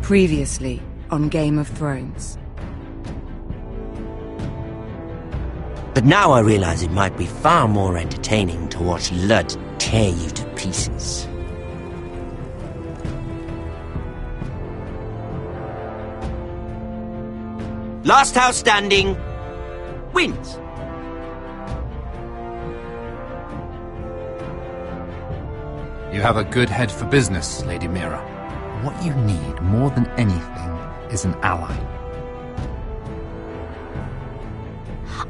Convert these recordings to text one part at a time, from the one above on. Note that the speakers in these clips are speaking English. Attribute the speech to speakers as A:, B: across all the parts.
A: Previously on Game of Thrones.
B: But now I realize it might be far more entertaining to watch Lud tear you to pieces. Last house standing wins.
C: You have a good head for business, Lady Mira. What you need more than anything is an ally.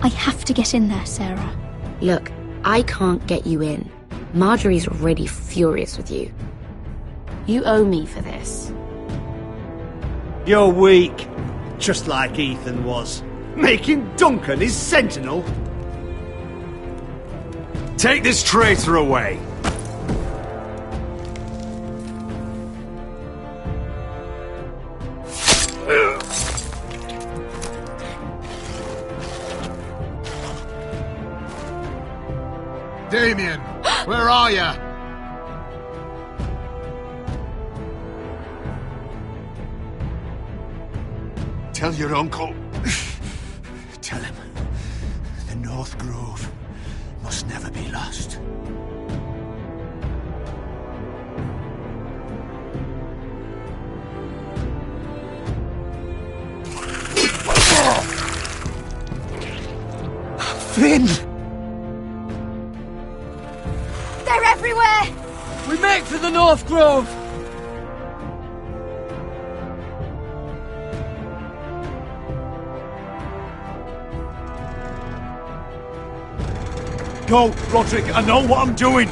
D: I have to get in there, Sarah.
E: Look, I can't get you in. Marjorie's already furious with you. You owe me for this.
F: You're weak. Just like Ethan was. Making Duncan his sentinel.
G: Take this traitor away.
H: Damien, where are you?
G: Tell your uncle. Tell him the North Grove must never be lost.
H: Finn!
D: They're everywhere!
I: We make for the North Grove!
G: Go, Roderick, I know what I'm doing!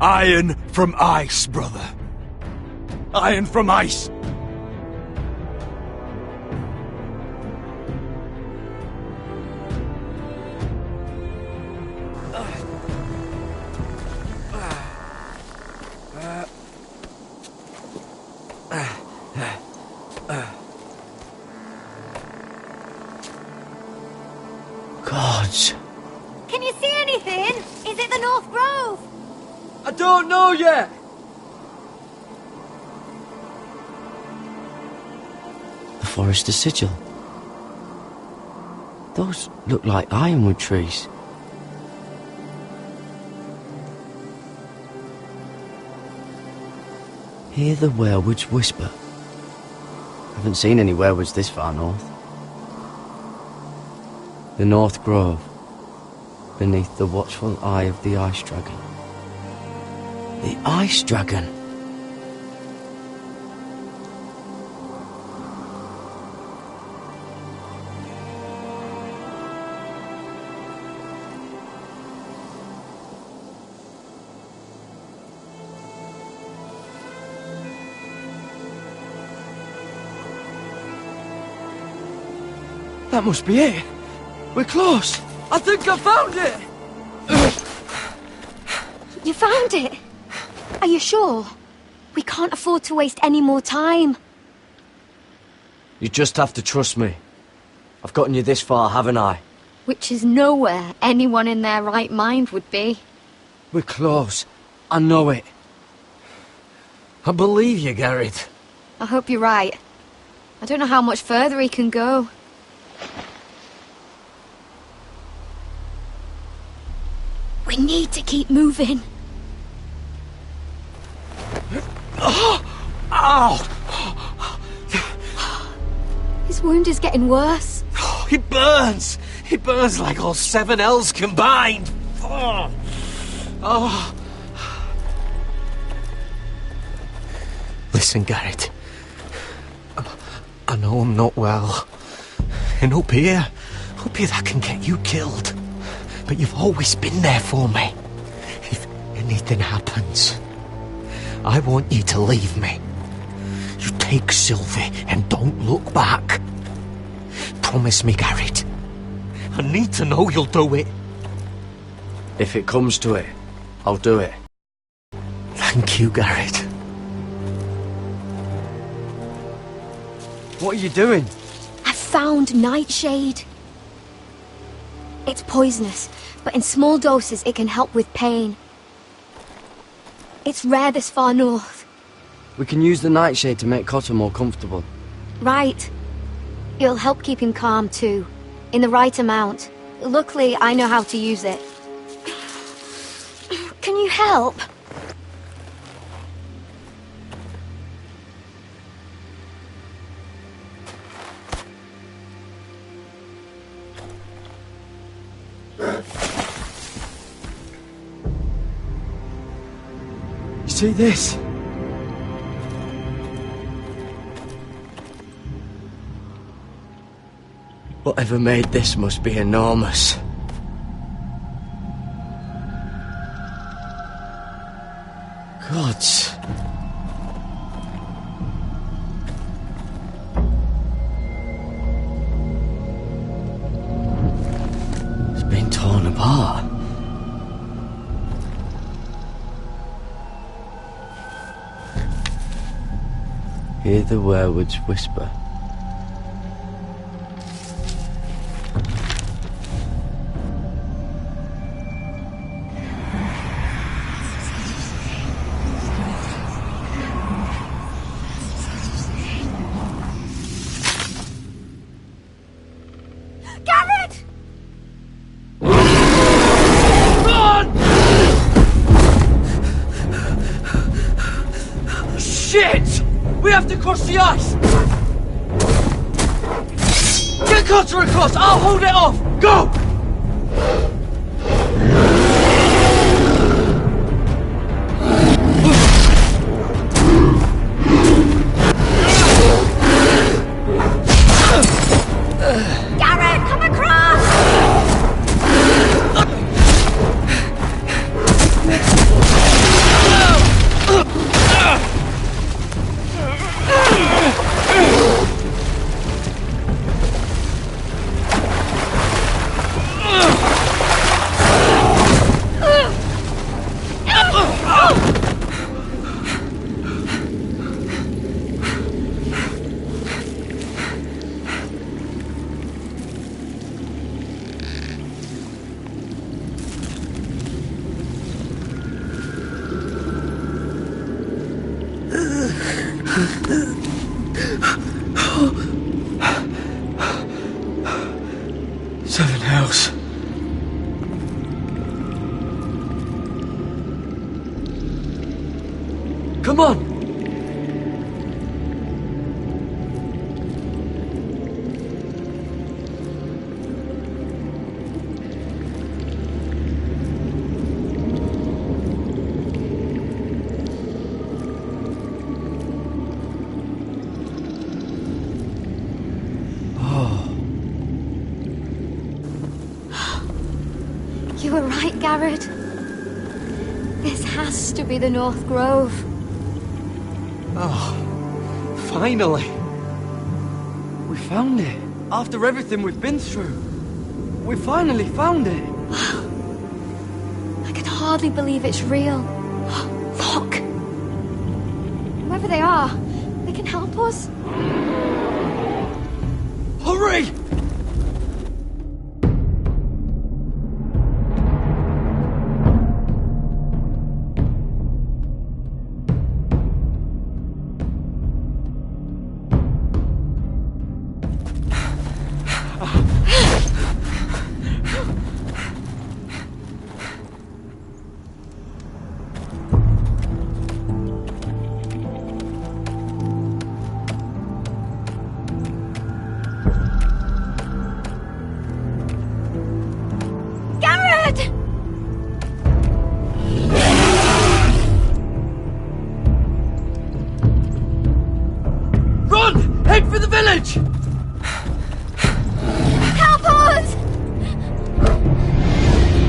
G: Iron from ice, brother. Iron from ice.
B: Gods.
D: Can you see anything? Is it the North Grove?
I: I don't know yet!
B: The Forester Sigil. Those look like ironwood trees. Hear the werewoods whisper. Haven't seen any werewoods this far north. The North Grove, beneath the watchful eye of the Ice Dragon. The Ice Dragon!
I: That must be it! We're close! I think I found it!
D: You found it? Are you sure? We can't afford to waste any more time.
I: You just have to trust me. I've gotten you this far, haven't I?
D: Which is nowhere anyone in their right mind would be.
I: We're close. I know it. I believe you, Garrett.
D: I hope you're right. I don't know how much further he can go. We need to keep moving.
I: Ow!
D: His wound is getting worse.
I: He burns! He burns like all 7 L's combined! Oh. Listen, Garrett. I know I'm not well. And up here that can get you killed. But you've always been there for me. If anything happens, I want you to leave me. You take Sylvie and don't look back. Promise me, Garrett. I need to know you'll do it. If it comes to it, I'll do it. Thank you, Garrett. What are you doing?
D: I found Nightshade. It's poisonous, but in small doses it can help with pain. It's rare this far north.
B: We can use the nightshade to make Cotter more comfortable.
D: Right. It'll help keep him calm, too. In the right amount. Luckily, I know how to use it. Can you help?
B: You see this? Whatever made this must be enormous. Gods. It's been torn apart. Hear the werewood's whisper.
D: Garrett!
B: Shit! We have to cross the ice! Get Cotter across! I'll hold it off! Go!
D: Garrett, come across!
B: Seven hells. Come on!
D: You were right, Garrett. This has to be the North Grove.
B: Oh, finally! We found it. After everything we've been through. We finally found it.
D: I can hardly believe it's real. Look! Whoever they are, they can help us.
B: Hurry!
D: Garrett!
B: Run! Head for the village!
D: Help us!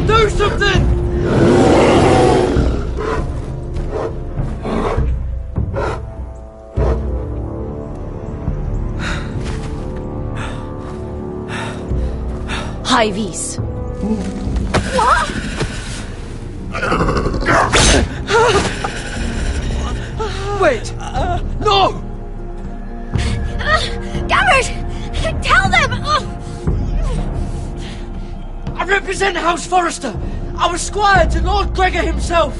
B: Do something!
E: High vis.
D: What?
B: Wait! No!
D: Garrett! Tell them!
B: I represent House Forrester. I was squire to Lord Gregor himself.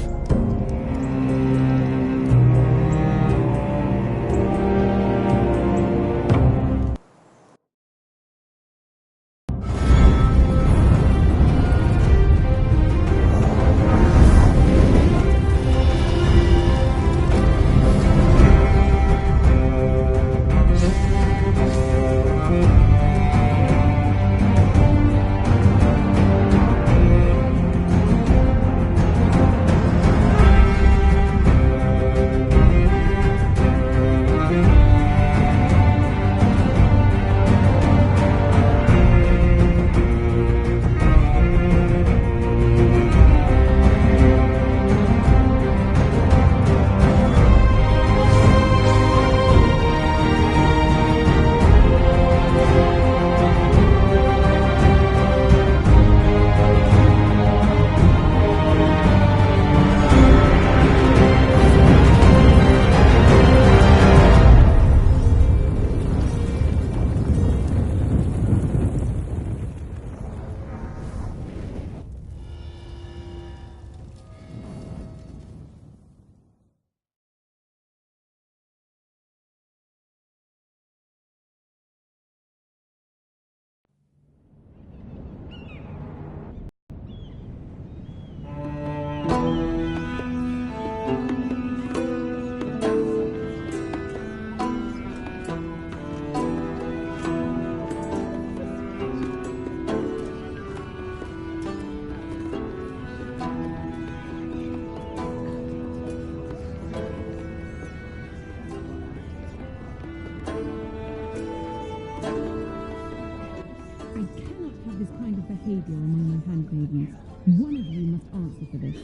A: you're among my handmaidens. One of you must answer for this.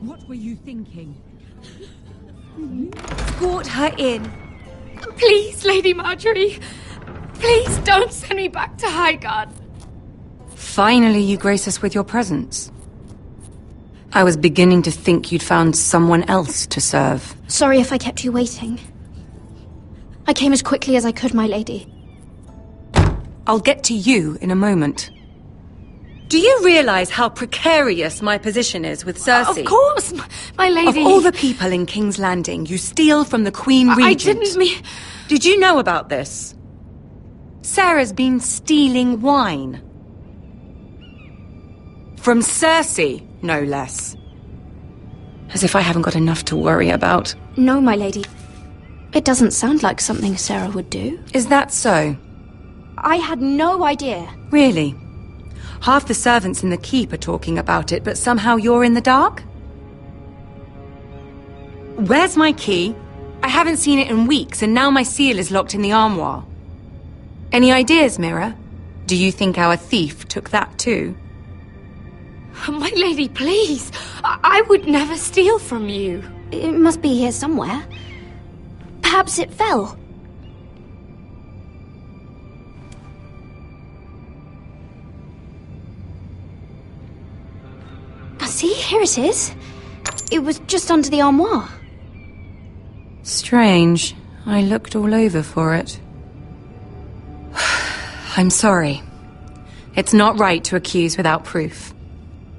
A: What were you thinking?
D: Escort her in. Please, Lady Marjorie. Please don't send me back to Highgarden.
A: Finally, you grace us with your presence. I was beginning to think you'd found someone else to serve.
D: Sorry if I kept you waiting. I came as quickly as I could, my lady.
A: I'll get to you in a moment. Do you realize how precarious my position is with Cersei?
D: Of course, my lady.
A: Of all the people in King's Landing, you steal from the Queen Regent.
D: I didn't mean...
A: Did you know about this? Sarah's been stealing wine. From Cersei, no less. As if I haven't got enough to worry about.
D: No, my lady. It doesn't sound like something Sarah would do.
A: Is that so?
D: I had no idea.
A: Really? Half the servants in the keep are talking about it, but somehow you're in the dark? Where's my key? I haven't seen it in weeks, and now my seal is locked in the armoire. Any ideas, Mira? Do you think our thief took that too?
D: My lady, please. I would never steal from you. It must be here somewhere. Perhaps it fell. See, here it is. It was just under the armoire.
A: Strange. I looked all over for it. I'm sorry. It's not right to accuse without proof.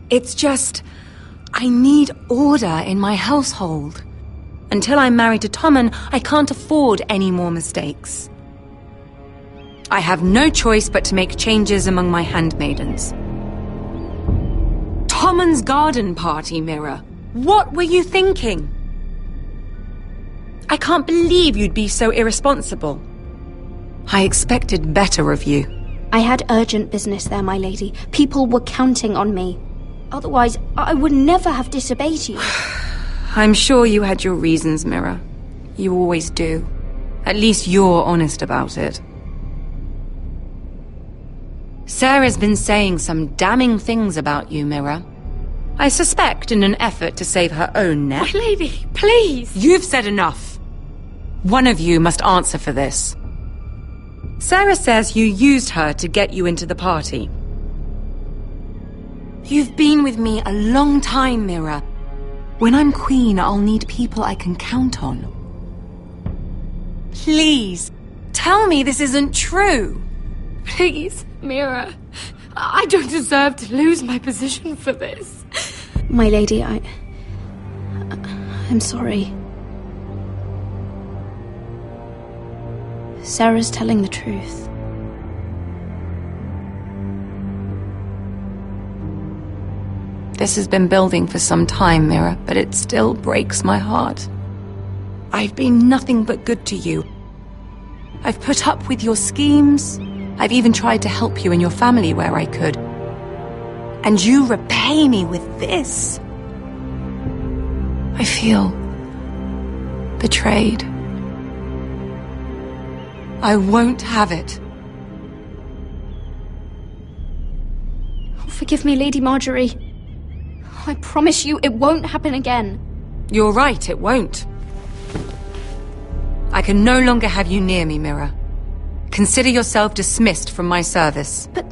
A: It's just... I need order in my household. Until I'm married to Tommen, I can't afford any more mistakes. I have no choice but to make changes among my handmaidens. Tommen's garden party, Mira. What were you thinking? I can't believe you'd be so irresponsible. I expected better of you.
D: I had urgent business there, my lady. People were counting on me. Otherwise, I would never have disobeyed you.
A: I'm sure you had your reasons, Mira. You always do. At least you're honest about it. Sarah's been saying some damning things about you, Mira. I suspect in an effort to save her own neck.
D: My lady, please!
A: You've said enough. One of you must answer for this. Sarah says you used her to get you into the party. You've been with me a long time, Mira. When I'm queen, I'll need people I can count on. Please, tell me this isn't true.
D: Please, Mira. I don't deserve to lose my position for this. My lady, I'm sorry. Sarah's telling the truth.
A: This has been building for some time, Mira, but it still breaks my heart. I've been nothing but good to you. I've put up with your schemes. I've even tried to help you and your family where I could. And you repay me with this. I feel betrayed. I won't have it.
D: Forgive me, Lady Marjorie. I promise you it won't happen again.
A: You're right, it won't. I can no longer have you near me, Mira. Consider yourself dismissed from my service.
D: But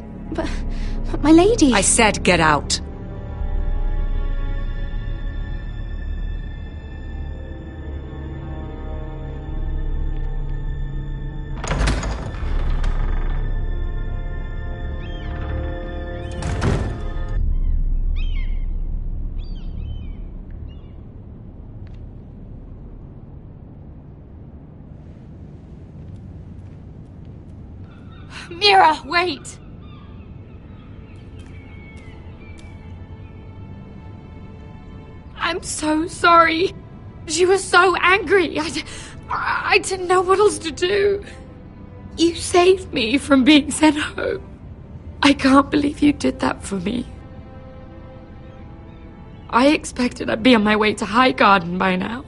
D: my lady...
A: I said get out.
D: Mira, wait! I'm so sorry. She was so angry. I didn't know what else to do. You saved me from being sent home. I can't believe you did that for me. I expected I'd be on my way to Highgarden by now.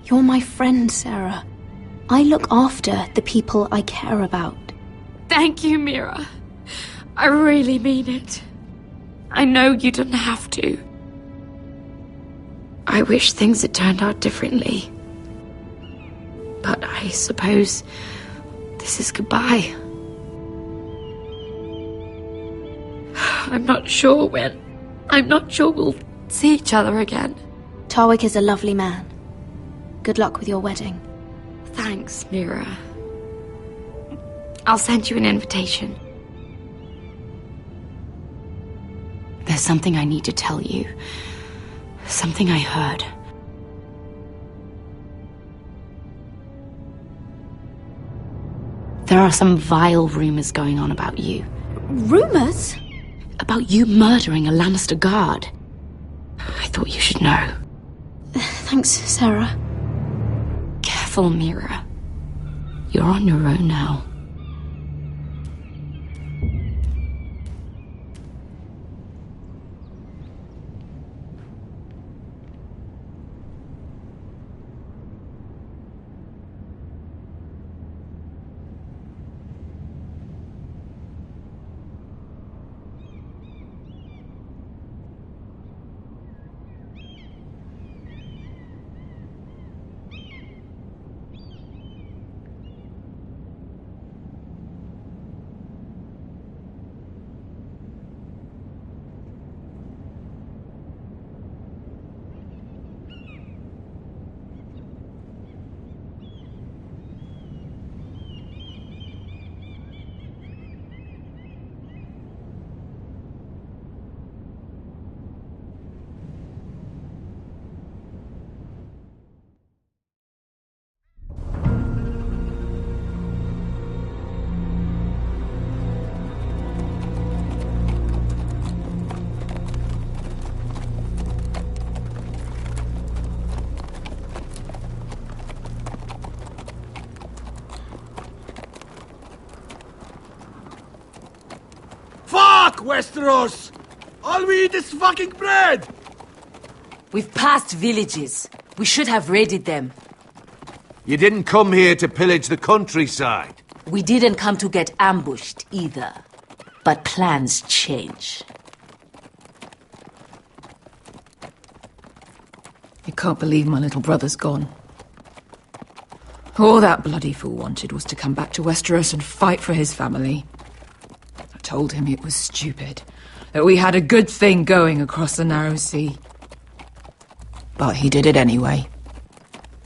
H: You're my friend, Sarah. I look after the people I care about.
D: Thank you, Mira. I really mean it. I know you didn't have to. I wish things had turned out differently. But I suppose this is goodbye. I'm not sure when. I'm not sure we'll see each other again.
E: Tarwick is a lovely man. Good luck with your wedding.
D: Thanks, Mira. I'll send you an invitation.
E: There's something I need to tell you. Something I heard. There are some vile rumors going on about you.
D: Rumors?
E: About you murdering a Lannister guard. I thought you should know.
D: Thanks, Sarah.
E: Careful, Mira. You're on your own now.
F: Fuck Westeros! All we eat is fucking bread!
H: We've passed villages. We should have raided them.
G: You didn't come here to pillage the countryside.
H: We didn't come to get ambushed either. But plans change.
J: I can't believe my little brother's gone. All that bloody fool wanted was to come back to Westeros and fight for his family. I told him it was stupid, that we had a good thing going across the narrow sea. But he did it anyway.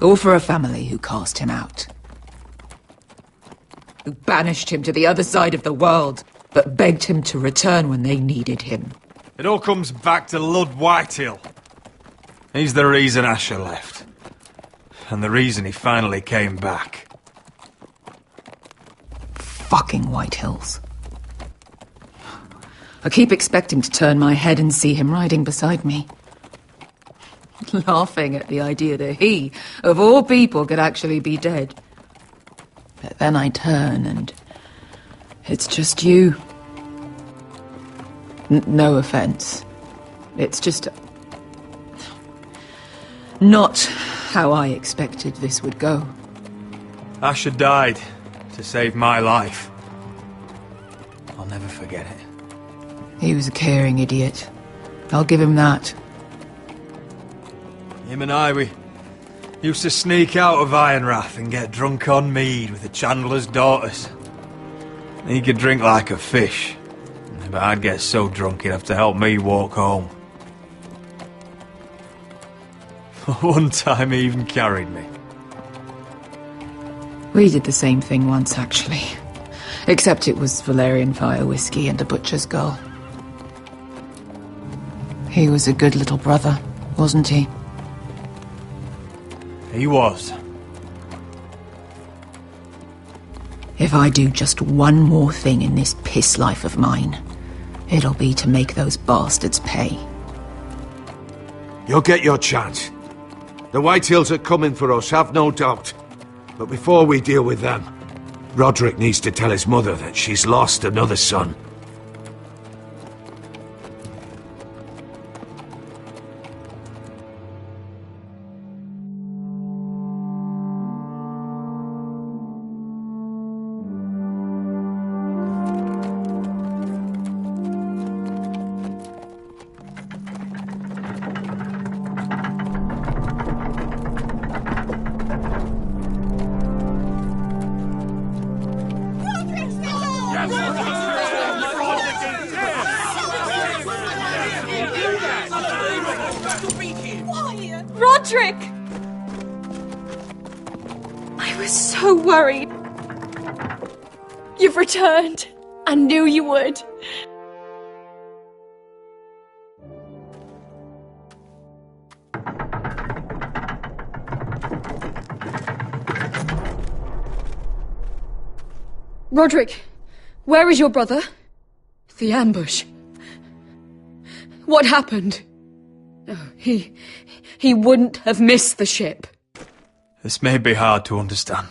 J: All for a family who cast him out. Who banished him to the other side of the world, but begged him to return when they needed him.
K: It all comes back to Lud Whitehill. He's the reason Asher left. And the reason he finally came back.
J: Fucking White Hills. I keep expecting to turn my head and see him riding beside me. Laughing at the idea that he, of all people, could actually be dead. But then I turn and it's just you. No offense. It's just not how I expected this would go.
K: Asher died to save my life. I'll never forget it.
J: He was a caring idiot. I'll give him that.
K: Him and I, we used to sneak out of Ironrath and get drunk on mead with the Chandler's daughters. He could drink like a fish, but I'd get so drunk he'd have to help me walk home. One time he even carried me.
J: We did the same thing once, actually. Except it was Valerian fire whiskey and a butcher's girl. He was a good little brother, wasn't he?
K: He was.
J: If I do just one more thing in this piss life of mine, it'll be to make those bastards pay.
G: You'll get your chance. The Whitehills are coming for us, have no doubt. But before we deal with them, Roderick needs to tell his mother that she's lost another son.
D: Roderick! I was so worried. You've returned. I knew you would. Roderick, where is your brother? The ambush. What happened? Oh, he wouldn't have missed the ship.
K: This may be hard to understand.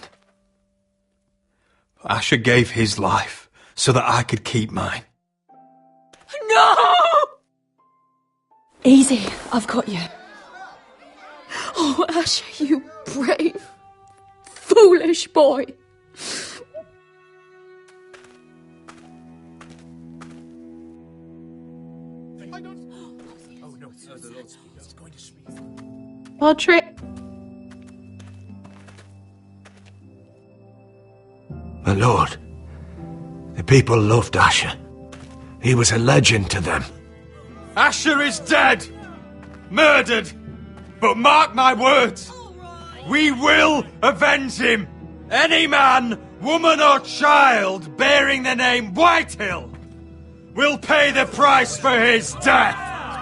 K: But Asher gave his life so that I could keep mine.
D: No! Easy, I've got you. Oh, Asher, you brave, foolish boy.
E: Roderick.
G: My lord, the people loved Asher. He was a legend to them.
K: Asher is dead! Murdered! But mark my words! We will avenge him! Any man, woman or child bearing the name Whitehill will pay the price for his death!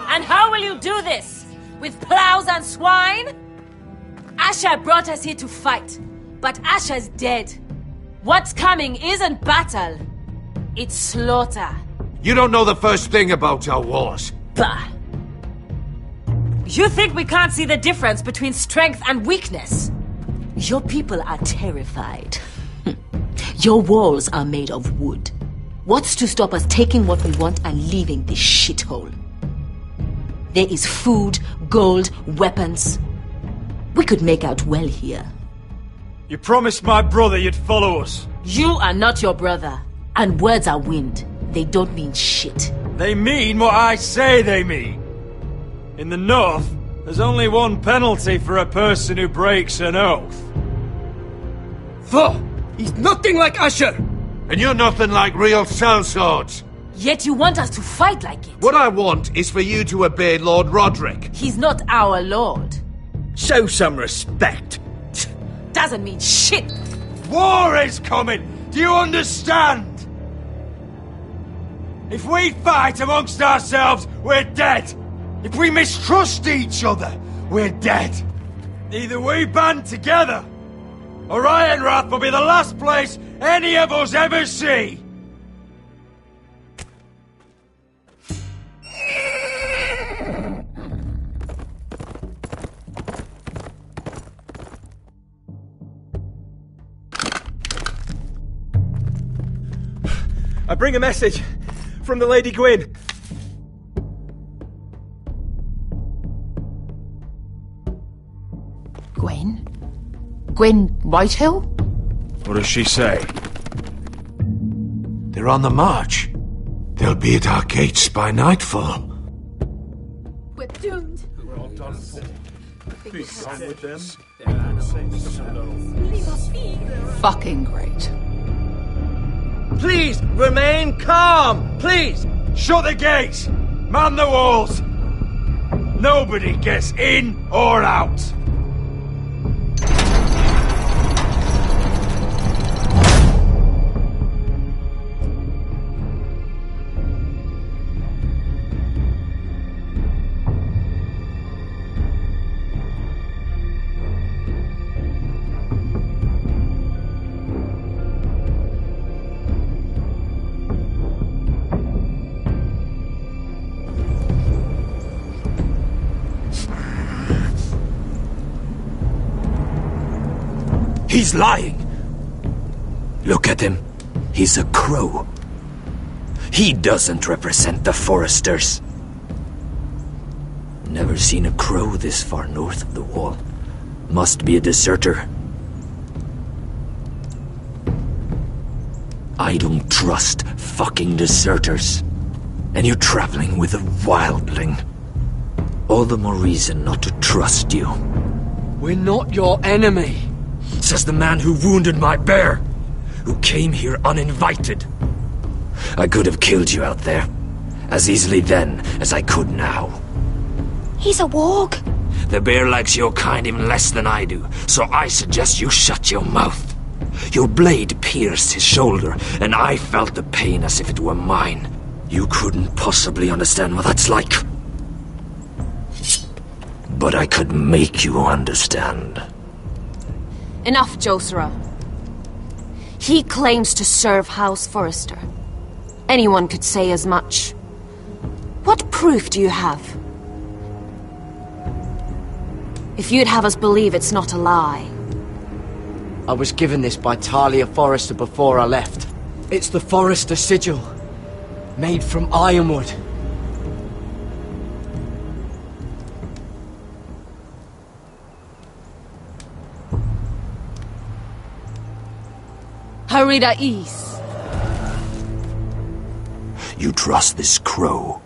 H: And how will you do this? With plows and swine? Asher brought us here to fight, but Asher's dead. What's coming isn't battle, it's slaughter.
G: You don't know the first thing about our wars.
H: Bah! You think we can't see the difference between strength and weakness? Your people are terrified. Your walls are made of wood. What's to stop us taking what we want and leaving this shithole? There is food, gold, weapons. We could make out well here.
K: You promised my brother you'd follow us.
H: You are not your brother. And words are wind. They don't mean shit.
K: They mean what I say they mean. In the north, there's only one penalty for a person who breaks an oath.
F: Foh! He's nothing like Asher!
G: And you're nothing like real sellswords.
H: Yet you want us to fight like it.
G: What I want is for you to obey Lord Roderick.
H: He's not our lord.
F: Show some respect.
H: Doesn't mean shit.
K: War is coming! Do you understand? If we fight amongst ourselves, we're dead. If we mistrust each other, we're dead. Either we band together, or Ironrath will be the last place any of us ever see.
F: I bring a message from the Lady Gwyn.
J: Gwyn? Gwyn Whitehill?
K: What does she say?
G: They're on the march. They'll be at our gates by nightfall.
D: We're doomed.
F: We're all done for. Peace with them.
J: Fucking great.
F: Please, remain calm! Please!
K: Shut the gates! Man the walls! Nobody gets in or out!
L: He's lying. Look at him. He's a crow. He doesn't represent the foresters. Never seen a crow this far north of the wall. Must be a deserter. I don't trust fucking deserters. And you're traveling with a wildling. All the more reason not to trust you.
F: We're not your enemy.
L: Says the man who wounded my bear, who came here uninvited. I could have killed you out there, as easily then as I could now.
E: He's a warg.
L: The bear likes your kind even less than I do, so I suggest you shut your mouth. Your blade pierced his shoulder, and I felt the pain as if it were mine. You couldn't possibly understand what that's like. But I could make you understand.
E: Enough, Josera. He claims to serve House Forrester. Anyone could say as much. What proof do you have? If you'd have us believe it's not a lie.
B: I was given this by Talia Forrester before I left. It's the Forrester sigil, made from ironwood.
E: Harida East.
L: You trust this crow?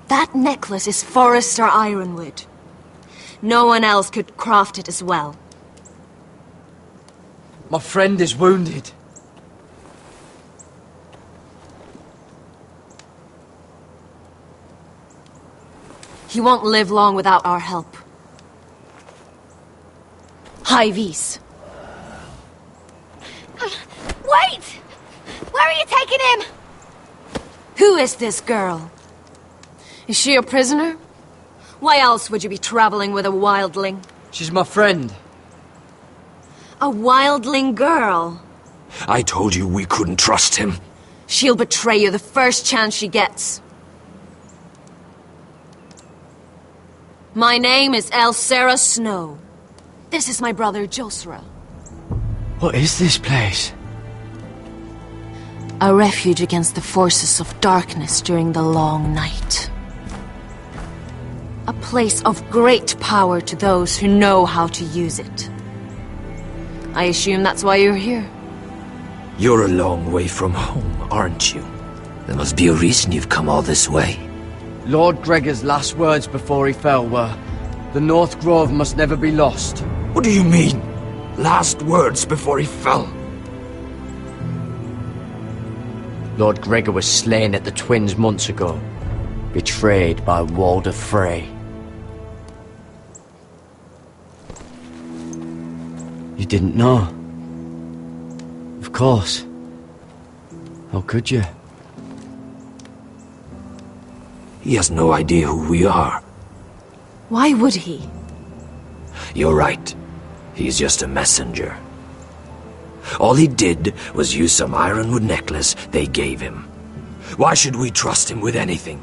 E: That necklace is Forrester ironwood. No one else could craft it as well.
B: My friend is wounded.
E: He won't live long without our help. High Vis.
D: Wait! Where are you taking him?
E: Who is this girl? Is she a prisoner? Why else would you be traveling with a wildling?
B: She's my friend.
E: A wildling girl?
L: I told you we couldn't trust him.
E: She'll betray you the first chance she gets. My name is Elsera Snow. This is my brother Josera.
B: What is this place?
E: A refuge against the forces of darkness during the long night. A place of great power to those who know how to use it. I assume that's why you're here.
L: You're a long way from home, aren't you? There must be a reason you've come all this way.
B: Lord Gregor's last words before he fell were, "The North Grove must never be lost."
L: What do you mean? Last words before he fell?
B: Lord Gregor was slain at the Twins months ago, betrayed by Walder Frey. You didn't know? Of course. How could you?
L: He has no idea who we are.
E: Why would he?
L: You're right. He's just a messenger. All he did was use some ironwood necklace they gave him. Why should we trust him with anything?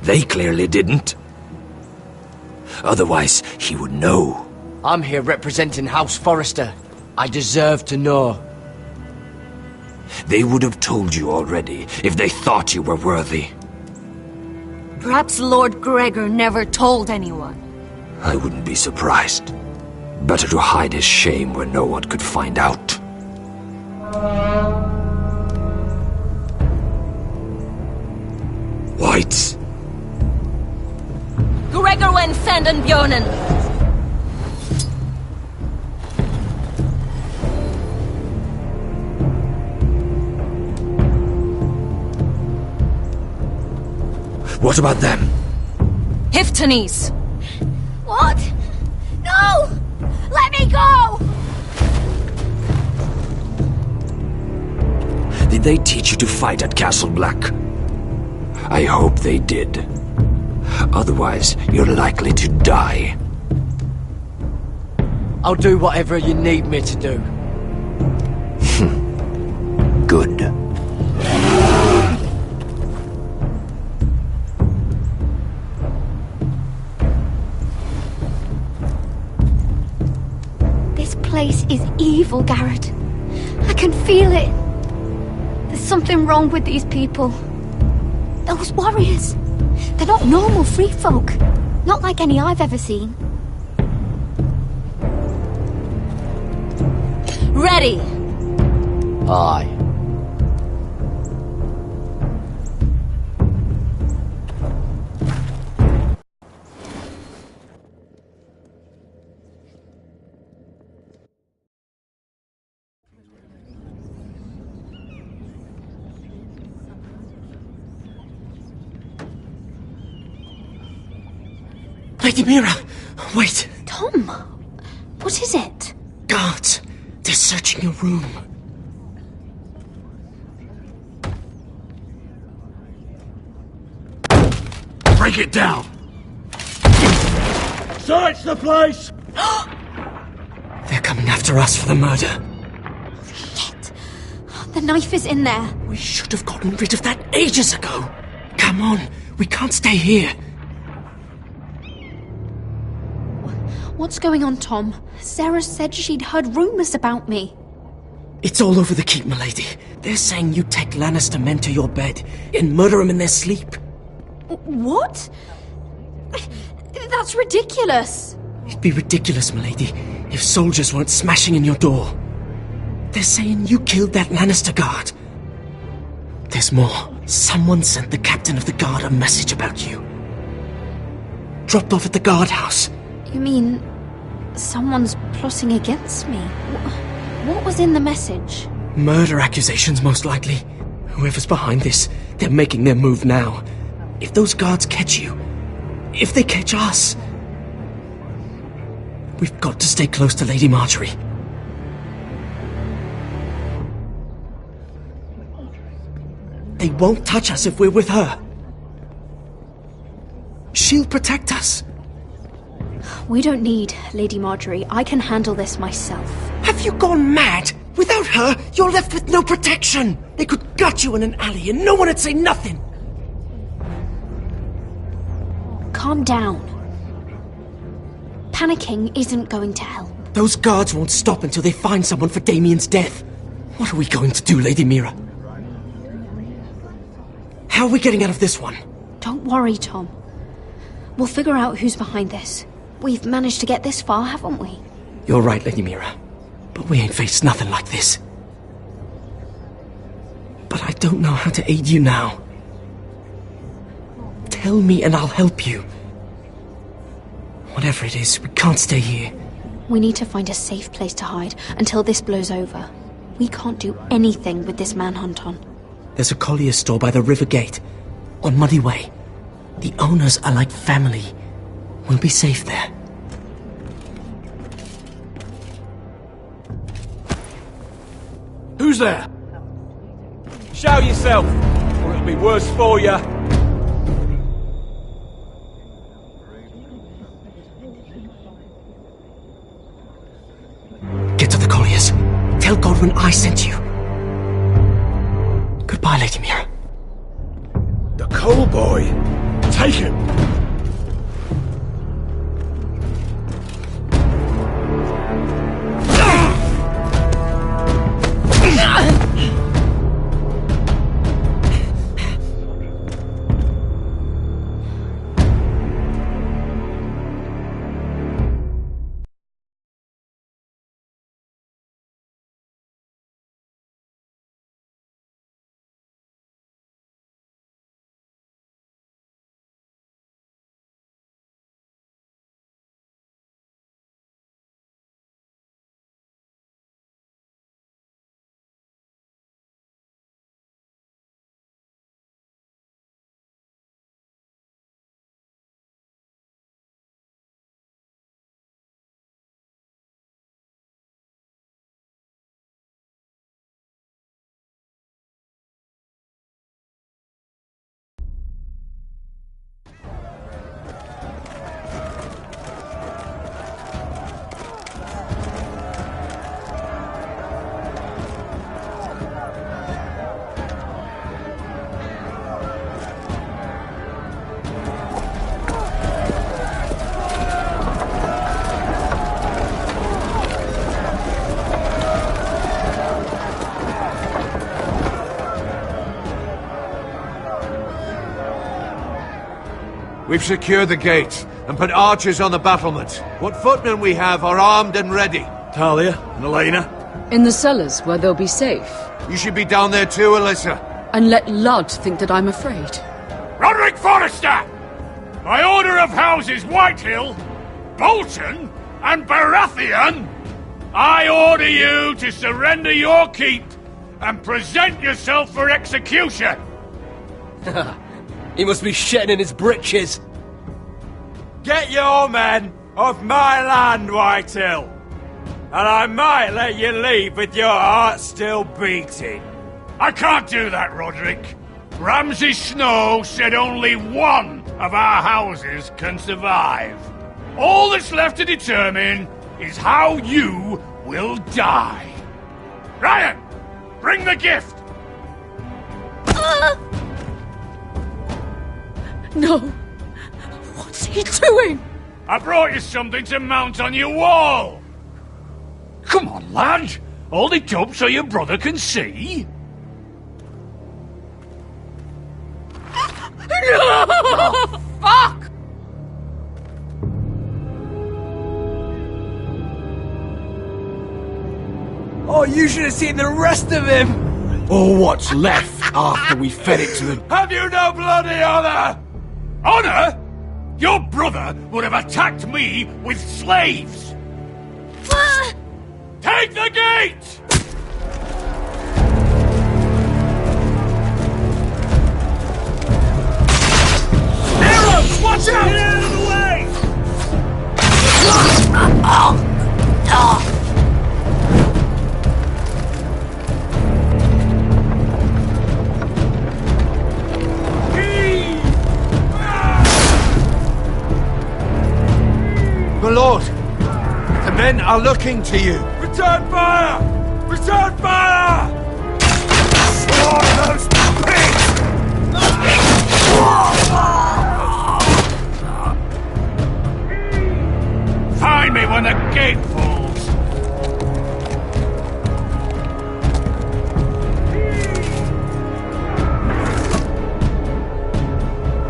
L: They clearly didn't. Otherwise, he would know.
B: I'm here representing House Forrester. I deserve to know.
L: They would have told you already if they thought you were worthy.
E: Perhaps Lord Gregor never told anyone.
L: I wouldn't be surprised. Better to hide his shame where no one could find out. Whites.
E: Gregor wen senden Björnen.
L: What about them?
E: Hiftanes.
D: What? No! Let me go!
L: Did they teach you to fight at Castle Black? I hope they did. Otherwise, you're likely to die.
B: I'll do whatever you need me to do.
L: Good.
D: This place is evil, Garrett. I can feel it. There's something wrong with these people. Those warriors. They're not normal free folk. Not like any I've ever seen.
E: Ready!
B: Aye.
I: Lady Mira, wait.
M: Tom, what is it?
I: Guards, they're searching your room.
F: Break it down! Search the place!
I: They're coming after us for the murder.
M: Shit. The knife is in there.
I: We should have gotten rid of that ages ago. Come on, we can't stay here.
M: What's going on, Tom? Sarah said she'd heard rumours about me.
I: It's all over the keep, milady. They're saying you take Lannister men to your bed and murder them in their sleep.
M: What? That's ridiculous.
I: It'd be ridiculous, milady, if soldiers weren't smashing in your door. They're saying you killed that Lannister guard. There's more. Someone sent the captain of the guard a message about you. Dropped off at the guardhouse.
M: You mean someone's plotting against me? What was in the message?
I: Murder accusations, most likely. Whoever's behind this, they're making their move now. If those guards catch you, if they catch us, we've got to stay close to Lady Marjorie. They won't touch us if we're with her. She'll protect us.
M: We don't need Lady Marjorie. I can handle this myself.
I: Have you gone mad? Without her, you're left with no protection. They could gut you in an alley and no one would say nothing.
M: Calm down. Panicking isn't going to help.
I: Those guards won't stop until they find someone for Damien's death. What are we going to do, Lady Mira? How are we getting out of this one?
M: Don't worry, Tom. We'll figure out who's behind this. We've managed to get this far, haven't we?
I: You're right, Lady Mira. But we ain't faced nothing like this. But I don't know how to aid you now. Tell me and I'll help you. Whatever it is, we can't stay here.
M: We need to find a safe place to hide until this blows over. We can't do anything with this manhunt on.
I: There's a collier's store by the river gate, on Muddy Way. The owners are like family. We'll be safe there.
F: Who's there? Show yourself, or it'll be worse for you.
I: Get to the colliers. Tell Godwin I sent you. Goodbye, Lady Mira.
F: The coal boy. Take him.
G: We've secured the gates and put archers on the battlements. What footmen we have are armed and ready.
F: Talia and Elena?
N: In the cellars, where they'll be safe.
G: You should be down there too, Alyssa.
N: And let Ludd think that I'm afraid.
O: Roderick Forrester! By order of Houses Whitehill, Bolton, and Baratheon, I order you to surrender your keep and present yourself for execution!
I: He must be shitting in his britches.
K: Get your men off my land, Whitehill. And I might let you leave with your heart still beating.
O: I can't do that, Roderick. Ramsay Snow said only one of our houses can survive. All that's left to determine is how you will die. Ryan, bring the gift!
N: No. What's he doing?
O: I brought you something to mount on your wall. Come on, lad. Hold it up so your brother can see.
N: No! Fuck!
K: Oh, you should have seen the rest of him!
B: Or what's left after we fed it to them.
K: Have you no bloody honor?
O: Honor? Your brother would have attacked me with slaves! Take the gate!
K: Arrows! Watch out! Get out of the way!
G: My lord, the men are looking to you.
K: Return fire! Return fire!
O: Oh, those pigs! Find me when the gate falls!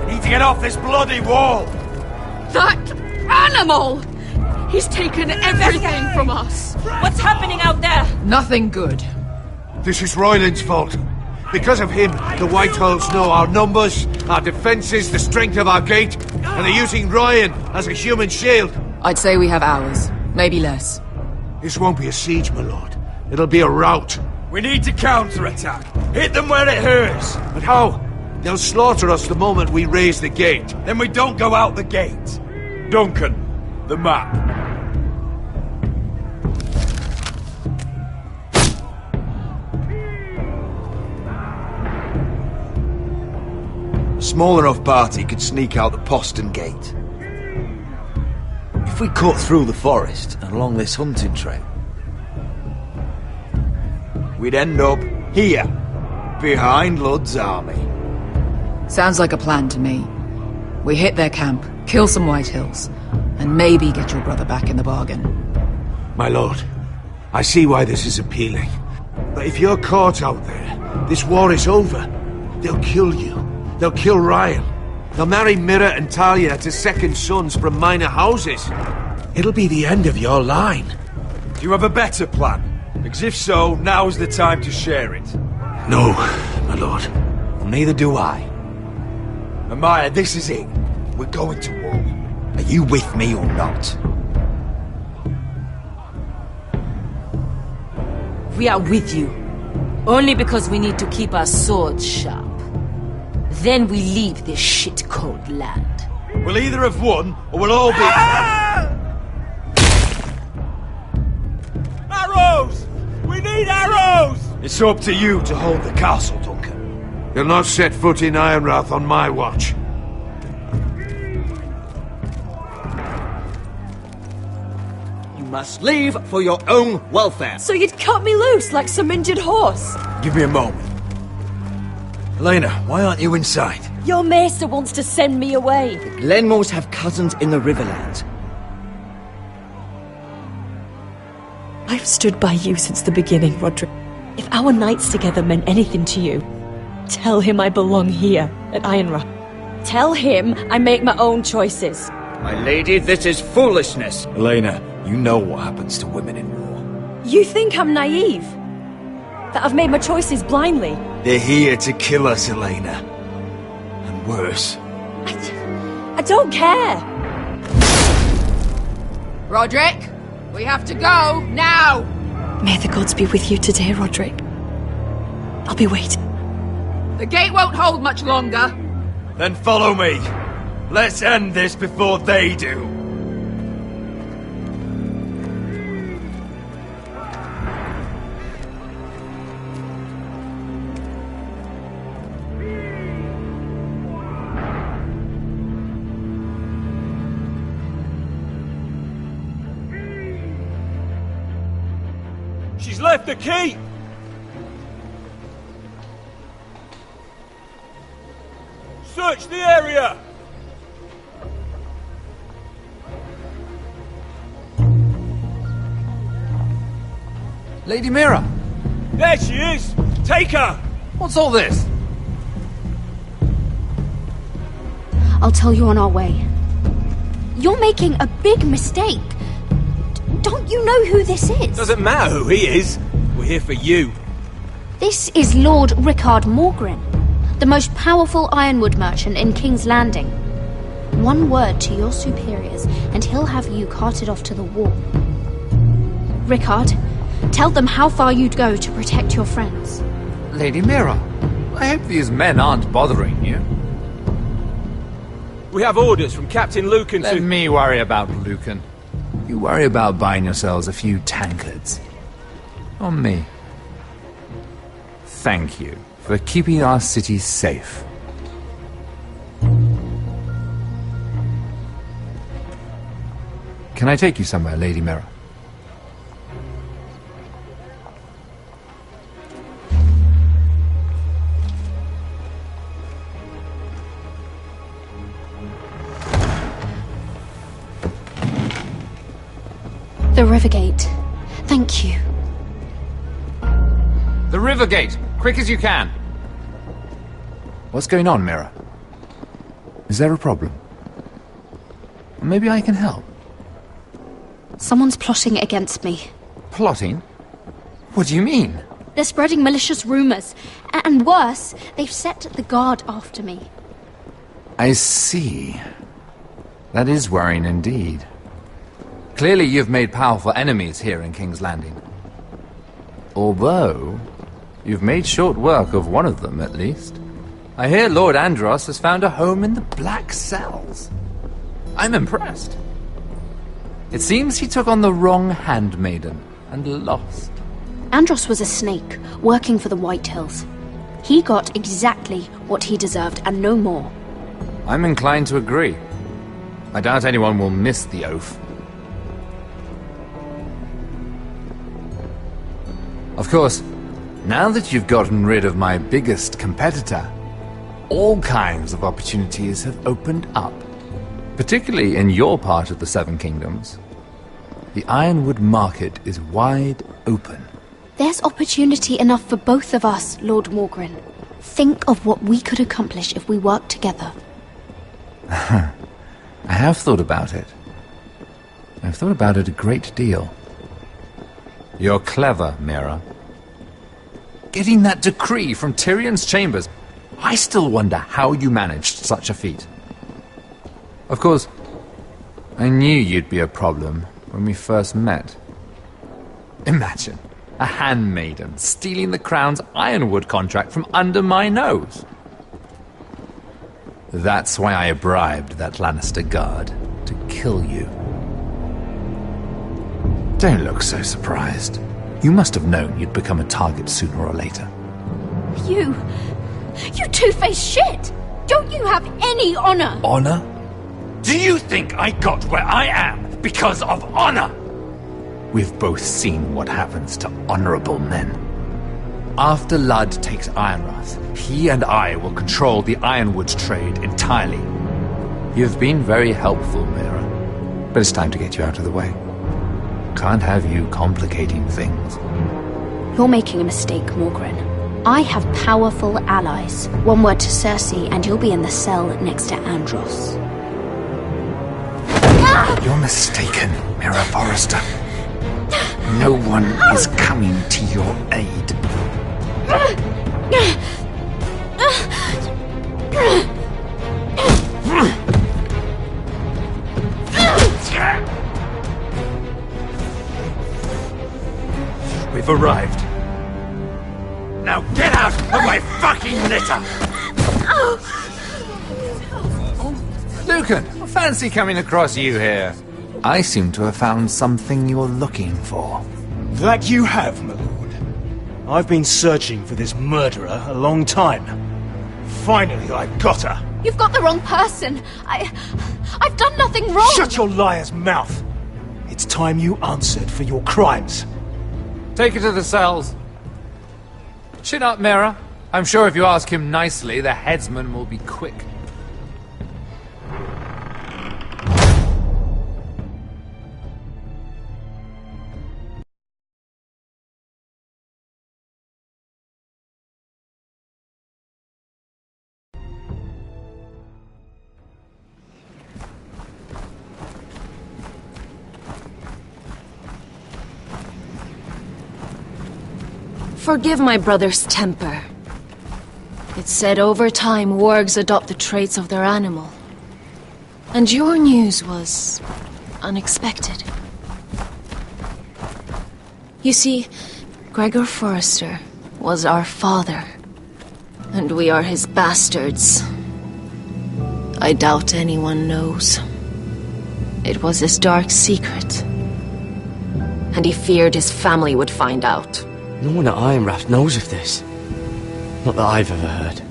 K: We need to get off this bloody wall!
N: That animal! He's taken everything from us.
H: What's happening out there?
J: Nothing good.
G: This is Royland's fault. Because of him, the Whitehills know our numbers, our defences, the strength of our gate, and they're using Ryan as a human shield.
J: I'd say we have hours, maybe less.
G: This won't be a siege, my lord. It'll be a rout.
K: We need to counterattack. Hit them where it hurts.
G: But how? They'll slaughter us the moment we raise the gate.
K: Then we don't go out the gate. Duncan, the map. A small enough party could sneak out the postern gate. If we cut through the forest and along this hunting trail, we'd end up here, behind Ludd's army.
J: Sounds like a plan to me. We hit their camp, kill some Whitehills, and maybe get your brother back in the bargain.
G: My lord, I see why this is appealing. But if you're caught out there, this war is over. They'll kill you. They'll kill Ryan. They'll marry Mira and Talia to second sons from minor houses. It'll be the end of your line.
K: Do you have a better plan? Because if so, now's the time to share it.
G: No, my lord.
K: Well, neither do I. Amaya, this is it. We're going to war. Are you with me or not?
H: We are with you. Only because we need to keep our swords sharp. Then we leave this shit-cold land.
K: We'll either have won, or we'll all be... Arrows! We need arrows! It's up to you to hold the castle, Duncan.
G: They'll not set foot in Ironrath on my watch.
B: You must leave for your own welfare.
P: So you'd cut me loose like some injured horse?
K: Give me a moment. Elena, why aren't you inside?
P: Your maester wants to send me away.
B: The Glenmores have cousins in the Riverlands.
P: I've stood by you since the beginning, Roderick. If our nights together meant anything to you, tell him I belong here, at Ironrath. Tell him I make my own choices.
B: My lady, this is foolishness.
K: Elena, you know what happens to women in war.
P: You think I'm naive? That I've made my choices blindly?
K: They're here to kill us, Elena. And worse.
P: I don't care.
J: Roderick, we have to go, now!
P: May the gods be with you today, Roderick. I'll be waiting.
J: The gate won't hold much longer.
K: Then follow me. Let's end this before they do.
F: She's left the keep! Search the area!
C: Lady Mira!
F: There she is! Take her!
C: What's all this?
M: I'll tell you on our way. You're making a big mistake. Don't you know who this is?
F: Doesn't matter who he is. We're here for you.
M: This is Lord Rickard Morgren, the most powerful ironwood merchant in King's Landing. One word to your superiors, and he'll have you carted off to the wall. Rickard, tell them how far you'd go to protect your friends.
C: Lady Mira, I hope these men aren't bothering you.
F: We have orders from Captain Lucan to...
C: Let me worry about Lucan. You worry about buying yourselves a few tankards. On me. Thank you for keeping our city safe. Can I take you somewhere, Lady Mira?
M: The Rivergate. Thank you.
C: The Rivergate! Quick as you can! What's going on, Mira? Is there a problem? Maybe I can help.
M: Someone's plotting against me.
C: Plotting? What do you mean?
M: They're spreading malicious rumors. And worse, they've set the guard after me.
C: I see. That is worrying indeed. Clearly you've made powerful enemies here in King's Landing. Although, you've made short work of one of them, at least. I hear Lord Andros has found a home in the Black Cells. I'm impressed. It seems he took on the wrong handmaiden and lost.
M: Andros was a snake, working for the White Hills. He got exactly what he deserved, and no more.
C: I'm inclined to agree. I doubt anyone will miss the oath. Of course, now that you've gotten rid of my biggest competitor, all kinds of opportunities have opened up. Particularly in your part of the Seven Kingdoms. The ironwood market is wide open.
M: There's opportunity enough for both of us, Lord Morgren. Think of what we could accomplish if we worked together.
C: I have thought about it. I've thought about it a great deal. You're clever, Mira. Getting that decree from Tyrion's chambers, I still wonder how you managed such a feat. Of course, I knew you'd be a problem when we first met. Imagine a handmaiden stealing the crown's ironwood contract from under my nose. That's why I bribed that Lannister guard to kill you. Don't look so surprised. You must have known you'd become a target sooner or later.
M: You two-faced shit! Don't you have any honor?
C: Honor? Do you think I got where I am because of honor? We've both seen what happens to honorable men. After Ludd takes Ironrath, he and I will control the ironwood trade entirely. You've been very helpful, Mira, but it's time to get you out of the way. Can't have you complicating things.
M: You're making a mistake, Morgren. I have powerful allies. One word to Cersei and you'll be in the cell next to Andros.
C: You're mistaken, Mira Forrester. No one is coming to your aid. We've arrived. Now get out of my fucking litter! Lucan, fancy coming across you here. I seem to have found something you're looking for.
Q: That you have, my lord. I've been searching for this murderer a long time. Finally, I've got her.
M: You've got the wrong person. I've done nothing wrong.
Q: Shut your liar's mouth. It's time you answered for your crimes.
C: Take her to the cells. Chin up, Mira. I'm sure if you ask him nicely, the headsman will be quick.
E: Forgive my brother's temper. It's said over time wargs adopt the traits of their animal. And your news was unexpected. You see, Gregor Forrester was our father, and we are his bastards. I doubt anyone knows. It was his dark secret, and he feared his family would find out.
B: No one at Ironrath knows of this. Not that I've ever heard.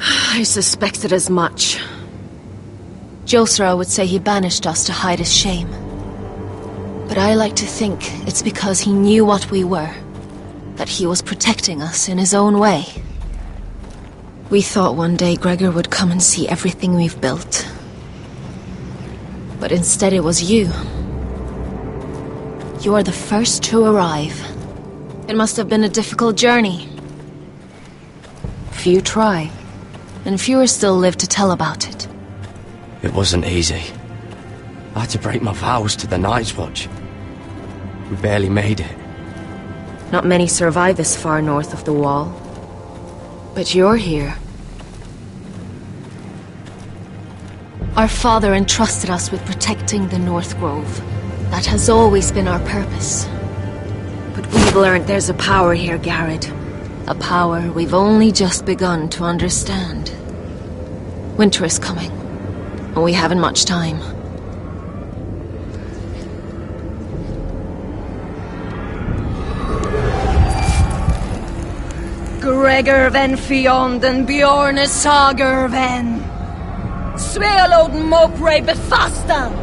E: I suspected as much. Josra would say he banished us to hide his shame. But I like to think it's because he knew what we were, that he was protecting us in his own way. We thought one day Gregor would come and see everything we've built. But instead it was you. You are the first to arrive. It must have been a difficult journey. Few try, and fewer still live to tell about it.
B: It wasn't easy. I had to break my vows to the Night's Watch. We barely made it.
E: Not many survive this far north of the Wall. But you're here. Our father entrusted us with protecting the North Grove. That has always been our purpose. But we've learned there's a power here, Garrett. A power we've only just begun to understand. Winter is coming, and we haven't much time.
R: Gregor ven Fionden Bjorne Sager ven Svealoden Mopre befastan.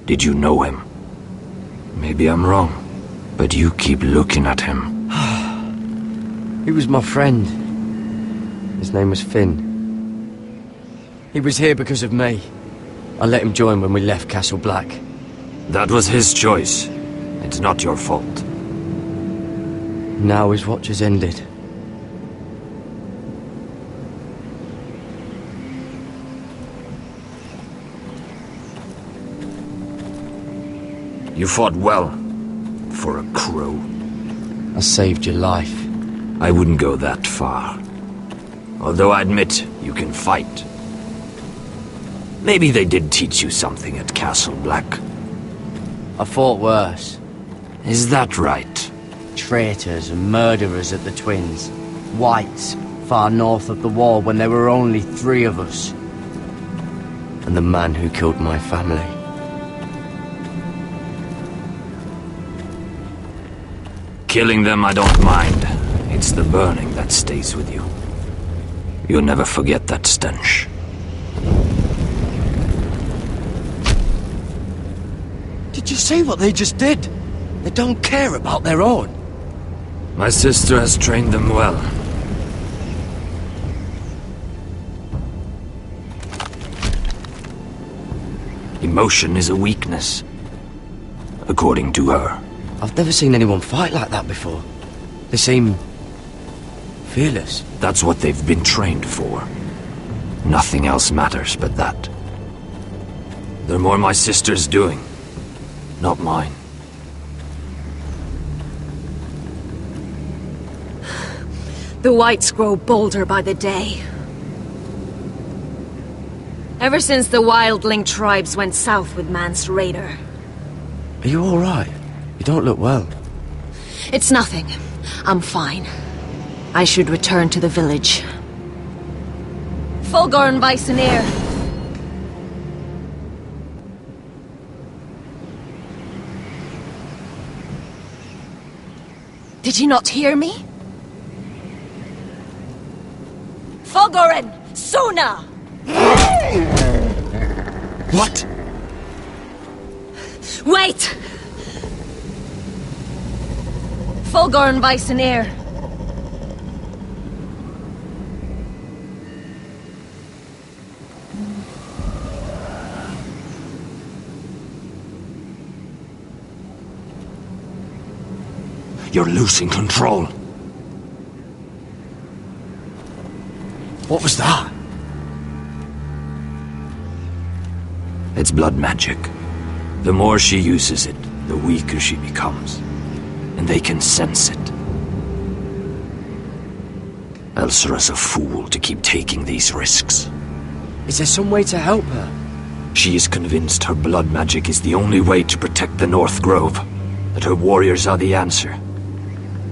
L: Did you know him? Maybe I'm wrong, but you keep looking at him.
B: He was my friend. His name was Finn. He was here because of me. I let him join when we left Castle Black.
L: That was his choice. It's not your fault.
B: Now his watch has ended.
L: You fought well, for a crow.
B: I saved your life.
L: I wouldn't go that far. Although I admit, you can fight. Maybe they did teach you something at Castle Black.
B: I fought worse.
L: Is that right?
B: Traitors and murderers at the Twins. Whites, far north of the wall when there were only 3 of us. And the man who killed my family.
L: Killing them I don't mind. It's the burning that stays with you. You'll never forget that stench.
B: Did you see what they just did? They don't care about their own.
L: My sister has trained them well. Emotion is a weakness, according to her.
B: I've never seen anyone fight like that before. They seem fearless.
L: That's what they've been trained for. Nothing else matters but that. They're more my sister's doing, not mine.
P: The Whites grow bolder by the day. Ever since the wildling tribes went south with Mance Raider.
B: Are you all right? You don't look well.
P: It's nothing. I'm fine. I should return to the village. Fulgorn Weissenir. Did you not hear me? Fulgorn! Suna!
B: What?
P: Wait! Fulgorn Weissenir.
L: You're losing control.
B: What was that?
L: It's blood magic. The more she uses it, the weaker she becomes. And they can sense it. Elsera's a fool to keep taking these risks.
B: Is there some way to help her?
L: She is convinced her blood magic is the only way to protect the North Grove. That her warriors are the answer.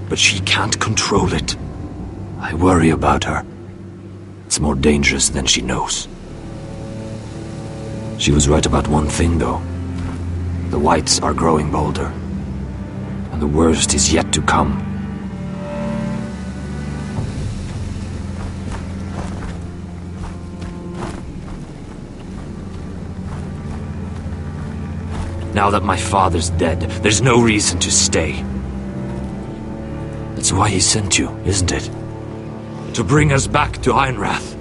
L: But she can't control it. I worry about her. It's more dangerous than she knows. She was right about one thing, though. The Whites are growing bolder. And the worst is yet to come. Now that my father's dead, there's no reason to stay. That's why he sent you, isn't it? To bring us back to Ironrath.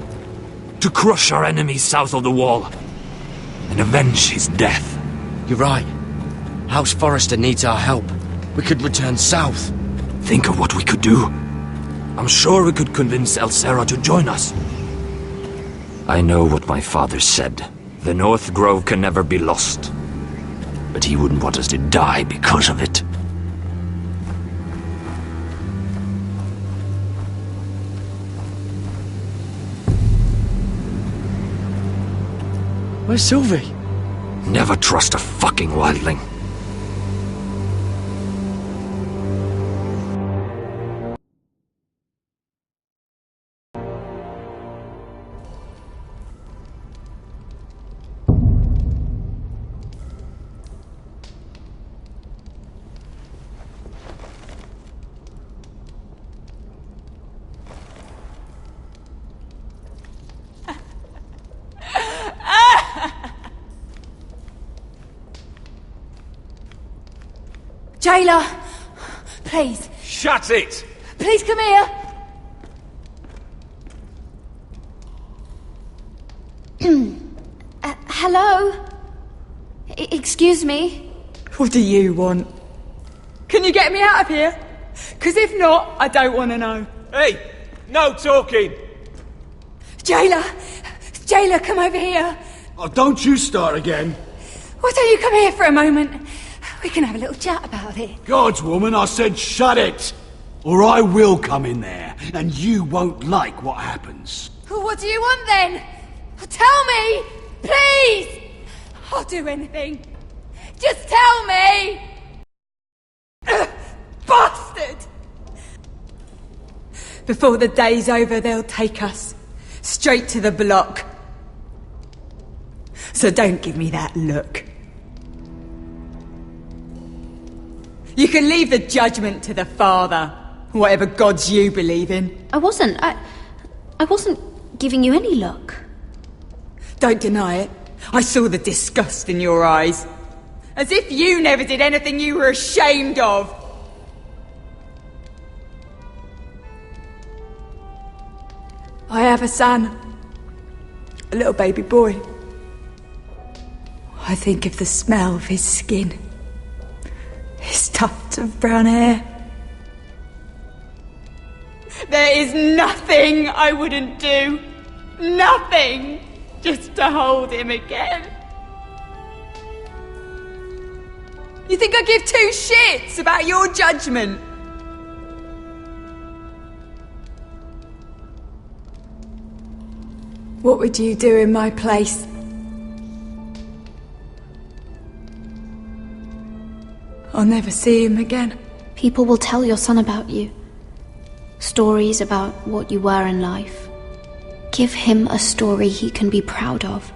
L: To crush our enemies south of the wall. And avenge his death.
B: You're right. House Forrester needs our help. We could return south.
L: Think of what we could do. I'm sure we could convince Elsera to join us. I know what my father said. The North Grove can never be lost. But he wouldn't want us to die because of it.
B: Where's Sylvie?
L: Never trust a fucking wildling.
D: Jailer! Please.
F: Shut it!
D: Please come here!
M: Hello? Excuse me?
S: What do you want? Can you get me out of here? Because if not, I don't want to know.
F: Hey! No talking!
D: Jailer! Jailer, come over here!
T: Oh, don't you start again.
D: Why don't you come here for a moment? We can have a little chat about it.
T: Gods, woman, I said shut it! Or I will come in there, and you won't like what happens.
D: Well, what do you want then? Tell me! Please! I'll do anything. Just tell me! Bastard!
S: Before the day's over, they'll take us straight to the block. So don't give me that look. You can leave the judgment to the Father, whatever gods you believe in.
M: I wasn't giving you any look.
S: Don't deny it. I saw the disgust in your eyes. As if you never did anything you were ashamed of. I have a son. A little baby boy. I think of the smell of his skin. His tufts of brown hair. There is nothing I wouldn't do. Nothing. Just to hold him again. You think I give two shits about your judgment? What would you do in my place? I'll never see him again.
M: People will tell your son about you. Stories about what you were in life. Give him a story he can be proud of.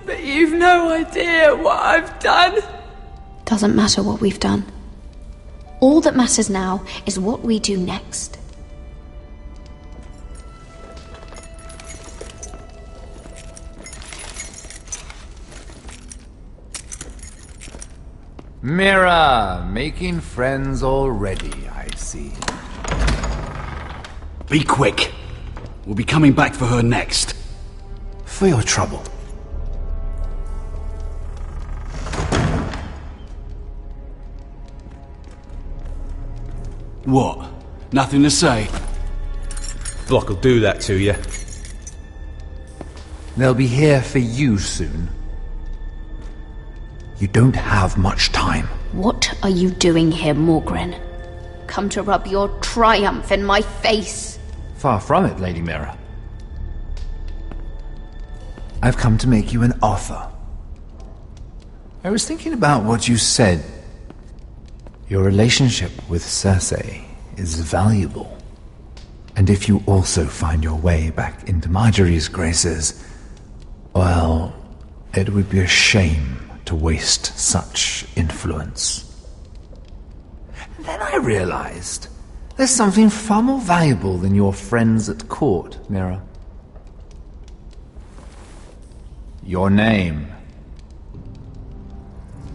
S: But you've no idea what I've done.
M: Doesn't matter what we've done. All that matters now is what we do next.
C: Mira, making friends already, I see.
T: Be quick. We'll be coming back for her next.
C: For your trouble.
T: What? Nothing to say?
Q: Block will do that to you.
C: They'll be here for you soon. You don't have much time.
M: What are you doing here, Morgren? Come to rub your triumph in my face.
C: Far from it, Lady Mira. I've come to make you an offer. I was thinking about what you said. Your relationship with Cersei is valuable. And if you also find your way back into Marjorie's graces, well, it would be a shame to waste such influence. And then I realized there's something far more valuable than your friends at court, Mira. Your name.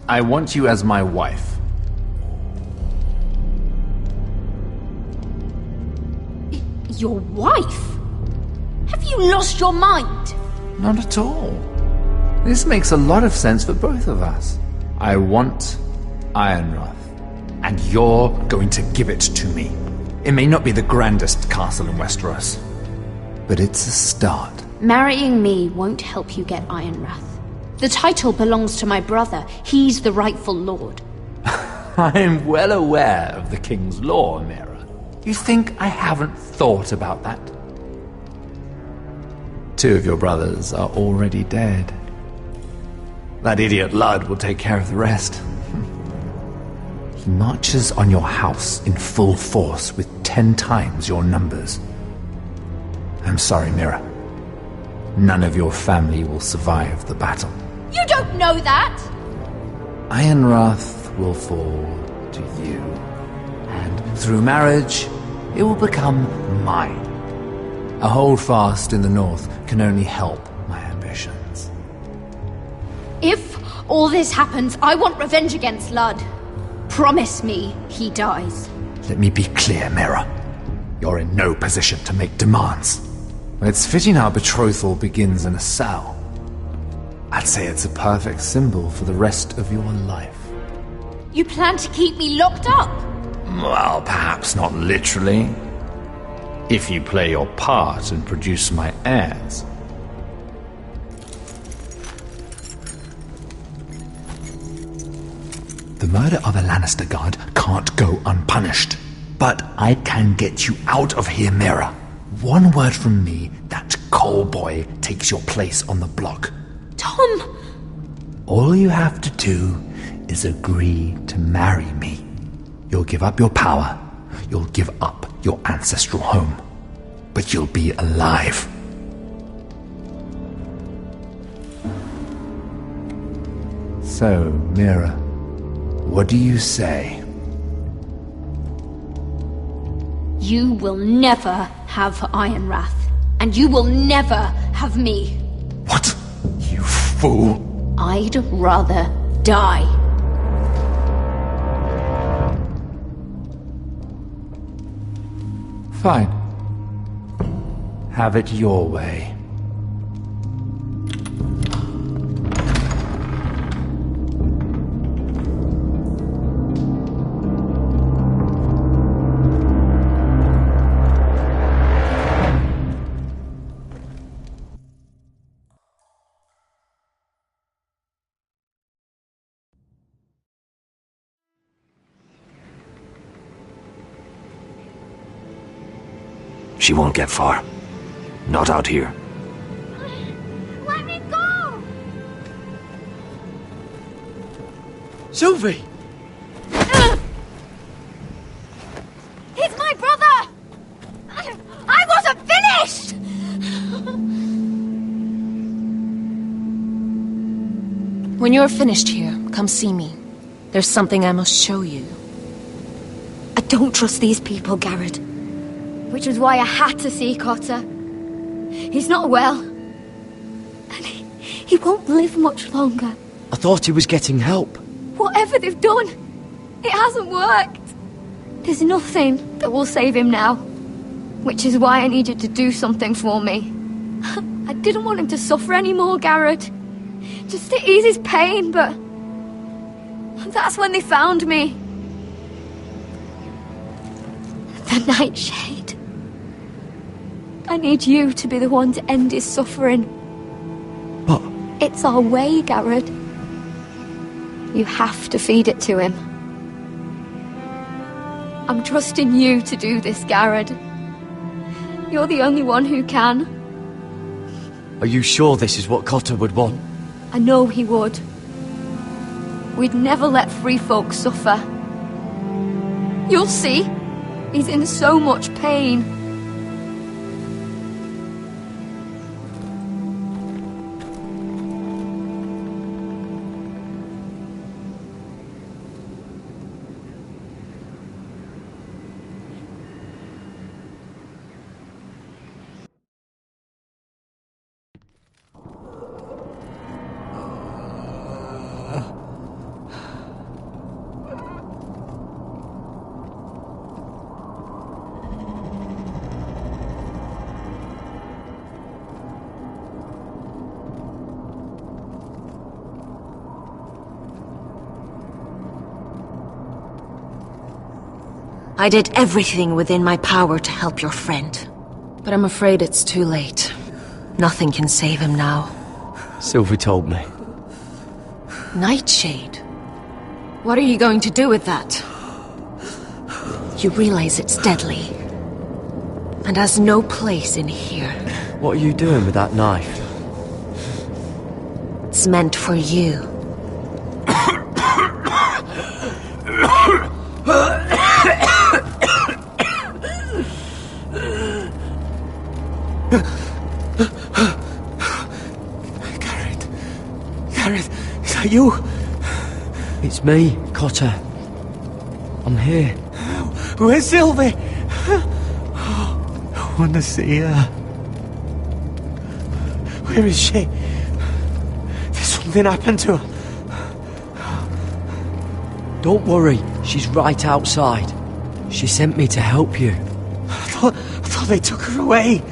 C: I want you as my wife.
M: Your wife? Have you lost your mind?
C: Not at all. This makes a lot of sense for both of us. I want Ironrath, and you're going to give it to me. It may not be the grandest castle in Westeros, but it's a start.
M: Marrying me won't help you get Ironrath. The title belongs to my brother. He's the rightful lord.
C: I'm well aware of the king's law, Mira. You think I haven't thought about that? 2 of your brothers are already dead. That idiot Ludd will take care of the rest. He marches on your house in full force with 10 times your numbers. I'm sorry, Mira. None of your family will survive the battle.
M: You don't know that!
C: Ironrath will fall to you. And through marriage, it will become mine. A holdfast in the north can only help my ambitions.
M: If all this happens, I want revenge against Ludd. Promise me he dies.
C: Let me be clear, Mira. You're in no position to make demands. It's fitting our betrothal begins in a cell. I'd say it's a perfect symbol for the rest of your life.
M: You plan to keep me locked up?
C: Well, perhaps not literally. If you play your part and produce my heirs. The murder of a Lannister guard can't go unpunished. But I can get you out of here, Mira. One word from me, that coal boy takes your place on the block.
M: Tom!
C: All you have to do is agree to marry me. You'll give up your power. You'll give up your ancestral home. But you'll be alive. So, Mira, what do you say?
M: You will never have Ironrath. And you will never have me.
C: What? You fool!
M: I'd rather die.
C: Fine. Have it your way.
L: She won't get far. Not out here.
M: Let me go!
I: Sylvie!
M: He's my brother! I wasn't finished!
E: When you're finished here, come see me. There's something I must show you.
M: I don't trust these people, Garrett. Which was why I had to see Cotter. He's not well. And he won't live much longer.
I: I thought he was getting help.
M: Whatever they've done, it hasn't worked. There's nothing that will save him now. Which is why I needed to do something for me. I didn't want him to suffer anymore, Garrett. Just to ease his pain, but... that's when they found me. The Nightshade. I need you to be the one to end his suffering.
I: But...
M: it's our way, Garrett. You have to feed it to him. I'm trusting you to do this, Garrett. You're the only one who can.
I: Are you sure this is what Cotter would want?
M: I know he would. We'd never let free folk suffer. You'll see. He's in so much pain.
E: I did everything within my power to help your friend. But I'm afraid it's too late. Nothing can save him now.
I: Sylvie told me.
E: Nightshade? What are you going to do with that? You realize it's deadly. And has no place in here.
I: What are you doing with that knife?
E: It's meant for you.
I: Garrett, is that you? It's me, Cotter. I'm here. Where's Sylvie? I want to see her. Where is she? Did something happen to her?
B: Don't worry, she's right outside. She sent me to help you.
I: I thought they took her away.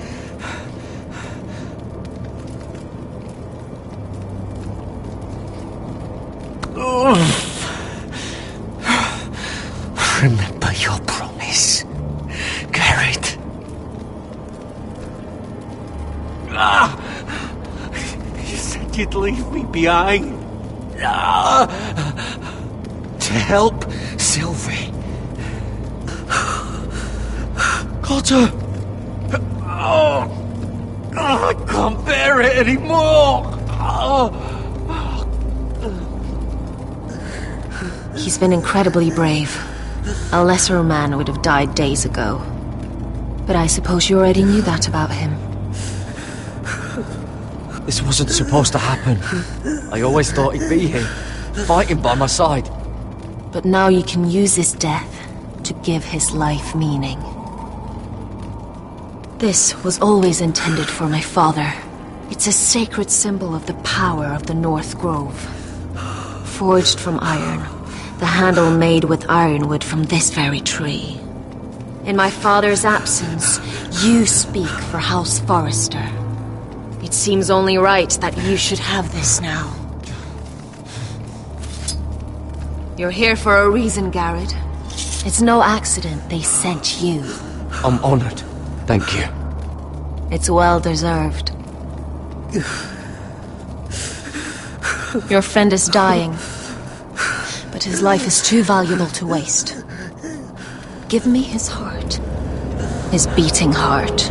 I: Remember your promise, Garrett. You said you'd leave me behind. To help Sylvie. Cotter! I can't bear it anymore!
E: He's been incredibly brave. A lesser man would have died days ago. But I suppose you already knew that about him.
B: This wasn't supposed to happen. I always thought he'd be here, fighting by my side.
E: But now you can use his death to give his life meaning. This was always intended for my father. It's a sacred symbol of the power of the North Grove. Forged from iron, the handle made with ironwood from this very tree. In my father's absence, you speak for House Forrester. It seems only right that you should have this now. You're here for a reason, Garrett. It's no accident they sent you.
B: I'm honored. Thank you.
E: It's well deserved. Your friend is dying, but his life is too valuable to waste. Give me his heart. His beating heart.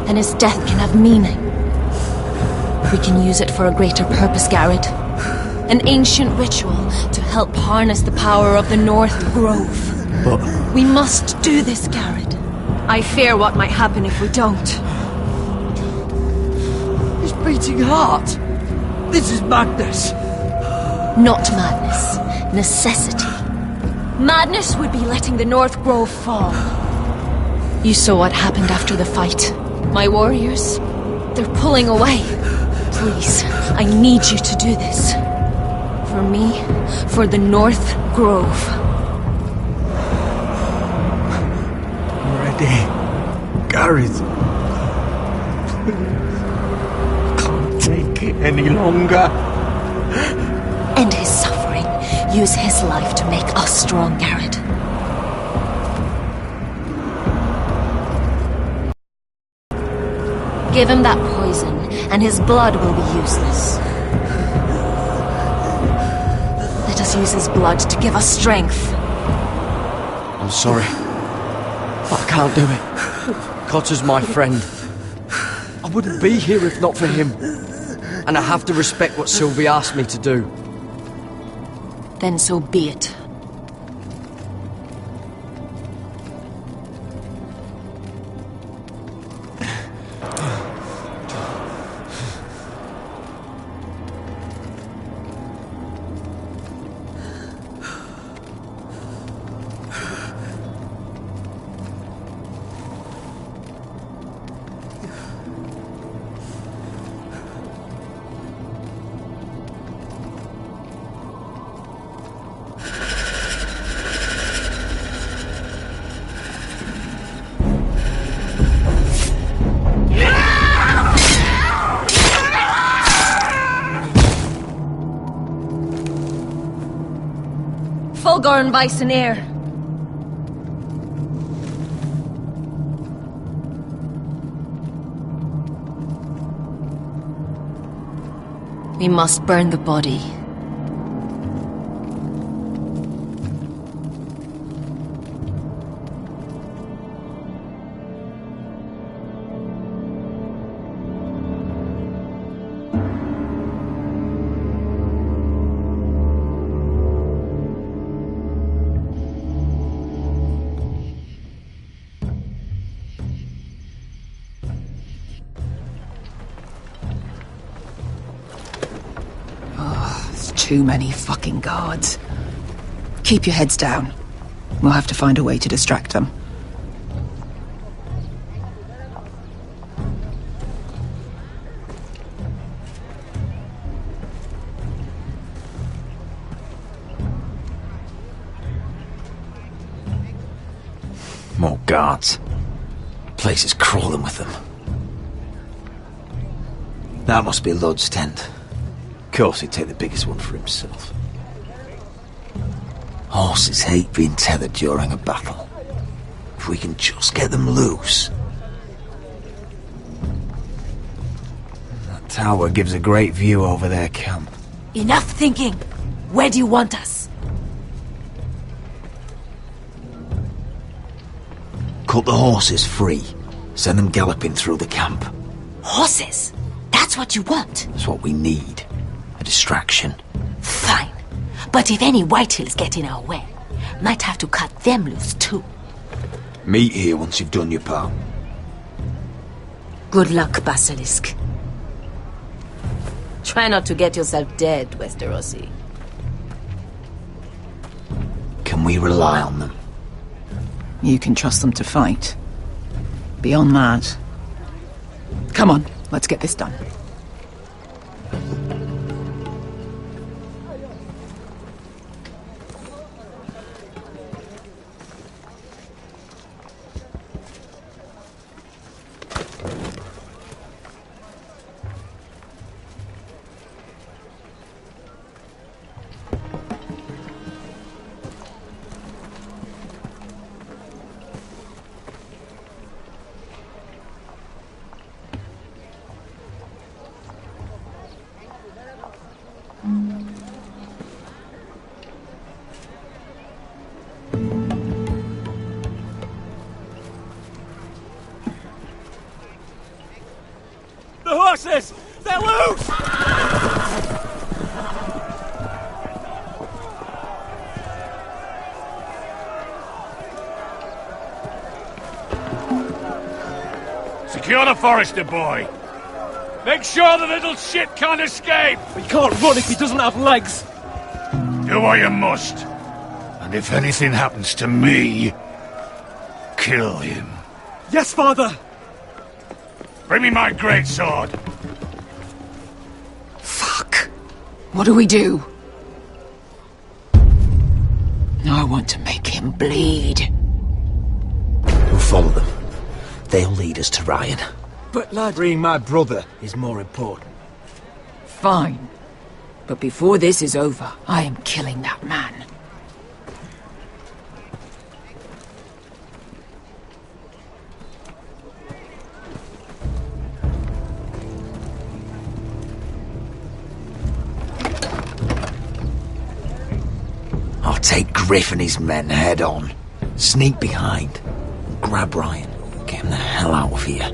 E: And his death can have meaning. We can use it for a greater purpose, Garrett. An ancient ritual to help harness the power of the North Grove.
B: But...
E: we must do this, Garrett. I fear what might happen if we don't.
B: His beating heart! This is madness!
E: Not madness. Necessity. Madness would be letting the North Grove fall. You saw what happened after the fight. My warriors, they're pulling away. Please, I need you to do this. For me, for the North Grove.
I: I'm ready. Garrett. Can't take it any longer.
E: End his suffering. Use his life to make us strong, Garrett. Give him that poison, and his blood will be useless. Let us use his blood to give us strength.
B: I'm sorry. But I can't do it. Cotter's my friend. I wouldn't be here if not for him. And I have to respect what Sylvie asked me to do.
E: Then so be it. Fulgorn Vicenair. We must burn the body.
J: Too many fucking guards. Keep your heads down. We'll have to find a way to distract them.
L: guards. Place is crawling with them. That must be Lud's tent. Of course he'd take the biggest one for himself. Horses hate being tethered during a battle. If we can just get them loose. That tower gives a great view over their camp.
H: Enough thinking! Where do you want us?
L: Cut the horses free. Send them galloping through the camp.
H: Horses? That's what you want?
L: That's what we need. A distraction.
H: Fine. But if any Whitehills get in our way, might have to cut them loose too.
L: Meet here once you've done your part.
H: Good luck, Basilisk. Try not to get yourself dead, Westerosi.
L: Can we rely on them?
J: You can trust them to fight. Beyond that... Come on, let's get this done.
F: The horses! They're loose!
O: Secure the Forester boy. Make sure the little shit can't escape.
Q: He can't run if he doesn't have legs.
O: Do what you must. And if anything happens to me, kill him.
Q: Yes, father.
O: Bring me my greatsword.
J: Fuck. What do we do? I want to make him bleed.
L: We'll follow them. They'll lead us to Ryan.
Q: But lad, freeing my brother is more important.
J: Fine. But before this is over, I am killing that man.
L: I'll take Griff and his men head on. Sneak behind. And grab Ryan. Get him the hell out of here.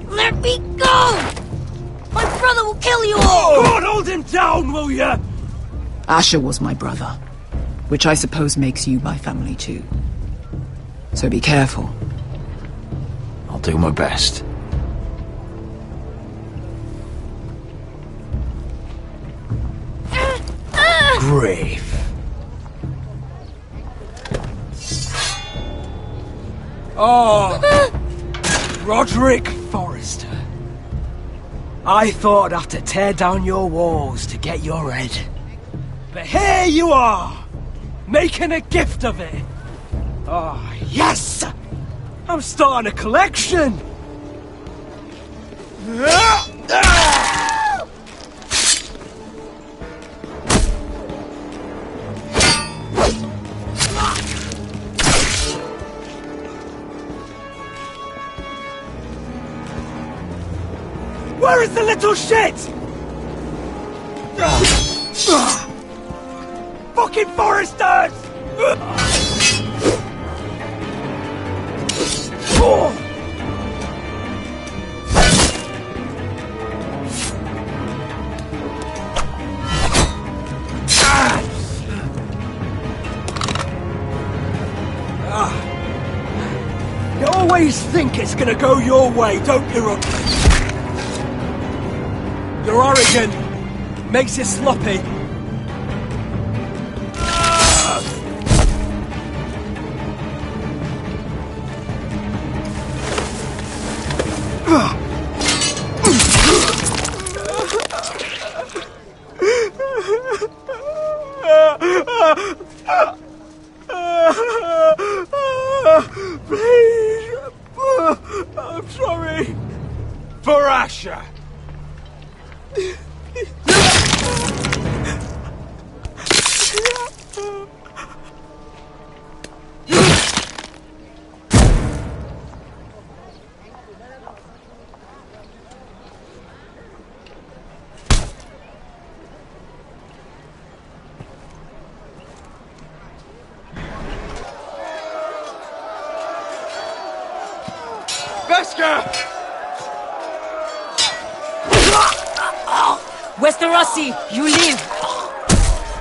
R: Let me go! My brother will kill you all!
Q: God, hold him down, will ya?
J: Asher was my brother, which I suppose makes you my family too. So be careful.
L: I'll do my best. Griff.
Q: Oh, Roderick Forrester. I thought I'd have to tear down your walls to get your head. But here you are, making a gift of it. Oh, yes! I'm starting a collection. Where is the little shit? Fucking Foresters! You always think it's gonna go your way, don't you, Roderick? You're arrogant. Makes you sloppy. Please.
K: sorry. For Asher.
H: Westerosi, you live!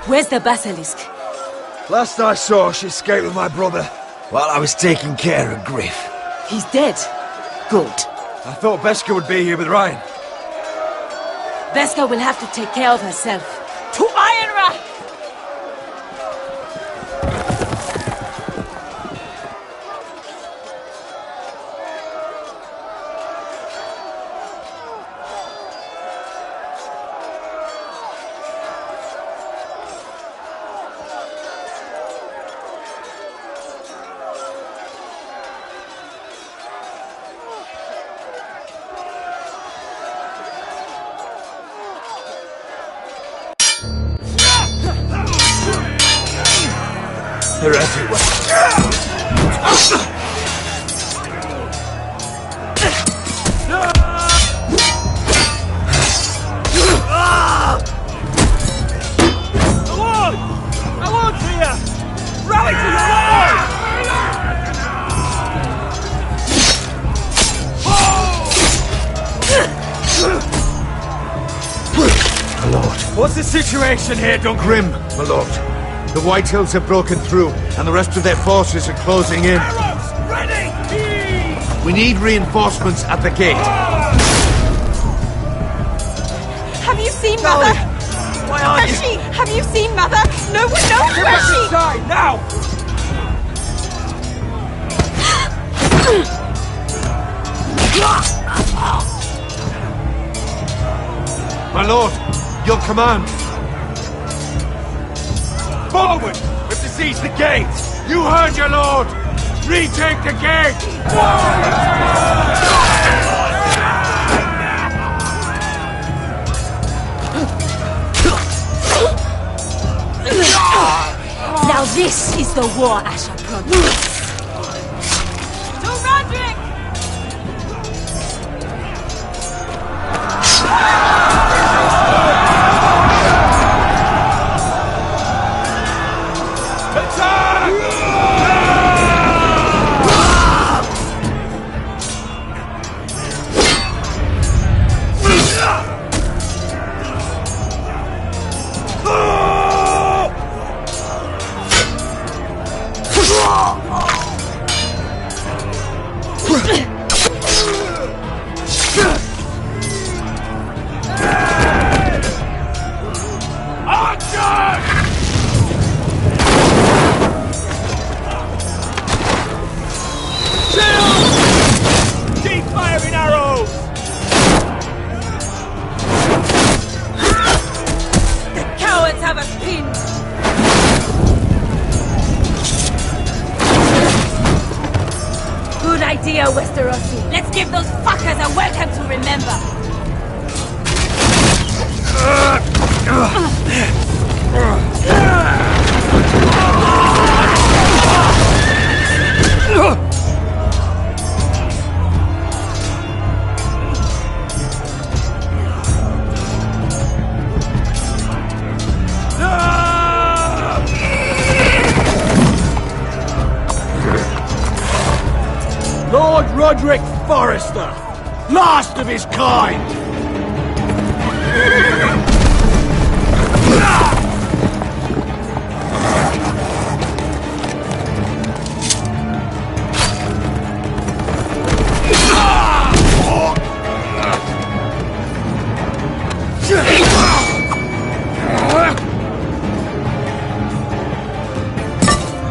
H: Where's the basilisk?
G: Last I saw, she escaped with my brother while I was taking care of Griff.
H: He's dead. Good.
G: I thought Beskha would be here with Ryan.
H: Beskha will have to take care of herself. To Ironra!
G: They're everywhere.
K: I won't see you! Rally to your lord!
G: My lord.
K: What's the situation here, Duncan?
G: Grim, my lord. The White Hills have broken through, and the rest of their forces are closing in.
K: Arrows, ready!
G: We need reinforcements at the gate.
S: Have you seen Mother?
K: Why aren't
S: Has she? Have you seen Mother? No one knows where she...
K: Inside, now!
G: My lord, your command.
K: Forward! We have to seize the gate!
G: You heard your lord! Retake the gate!
H: Now this is the war Asher promised.
S: To Roderick!
K: Keep firing arrows!
H: The cowards have us pinned! Good idea, Westerosi. Let's give those fuckers a welcome to remember.
T: Lord Roderick Forrester, last of his kind!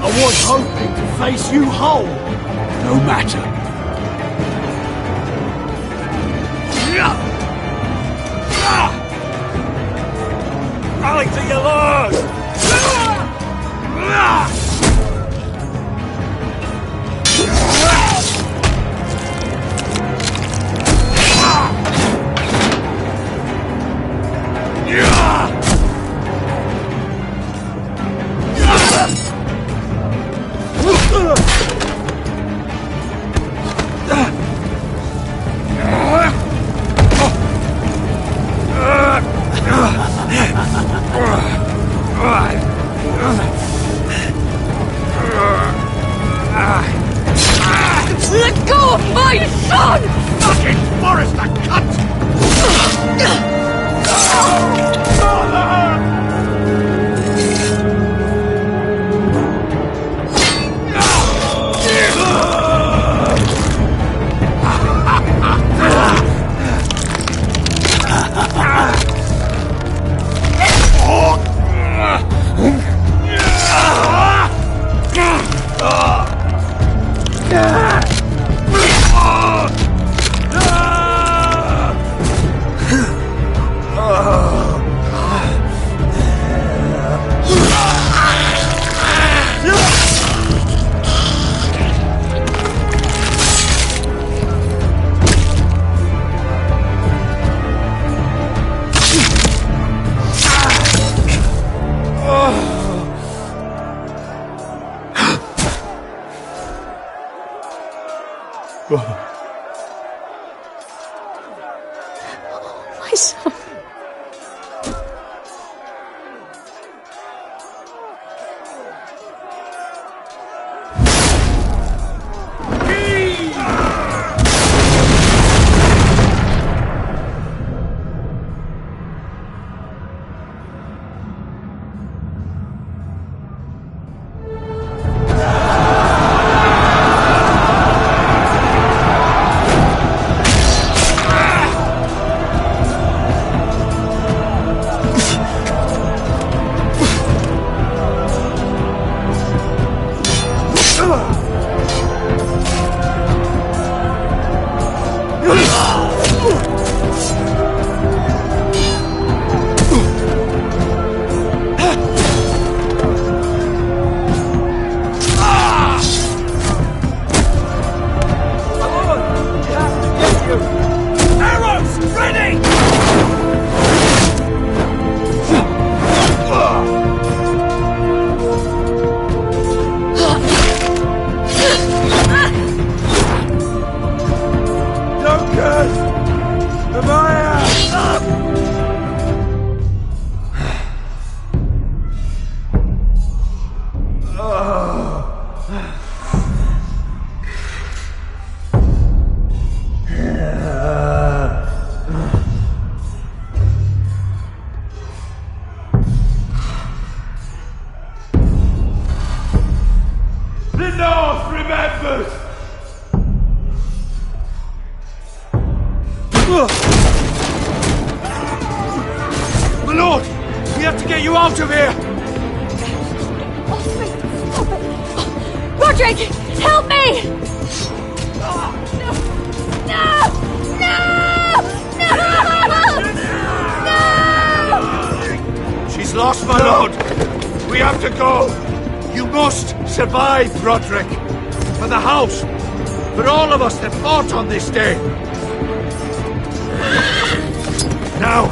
T: I was hoping to face you whole. No matter.
K: Rally to your lord!
I: brother.
P: My son.
G: My lord, we have to get you out of here!
D: Roderick, help me! No! No! No!
G: She's lost, my lord! We have to go! You must survive, Roderick! For the house! For all of us that fought on this day! Now!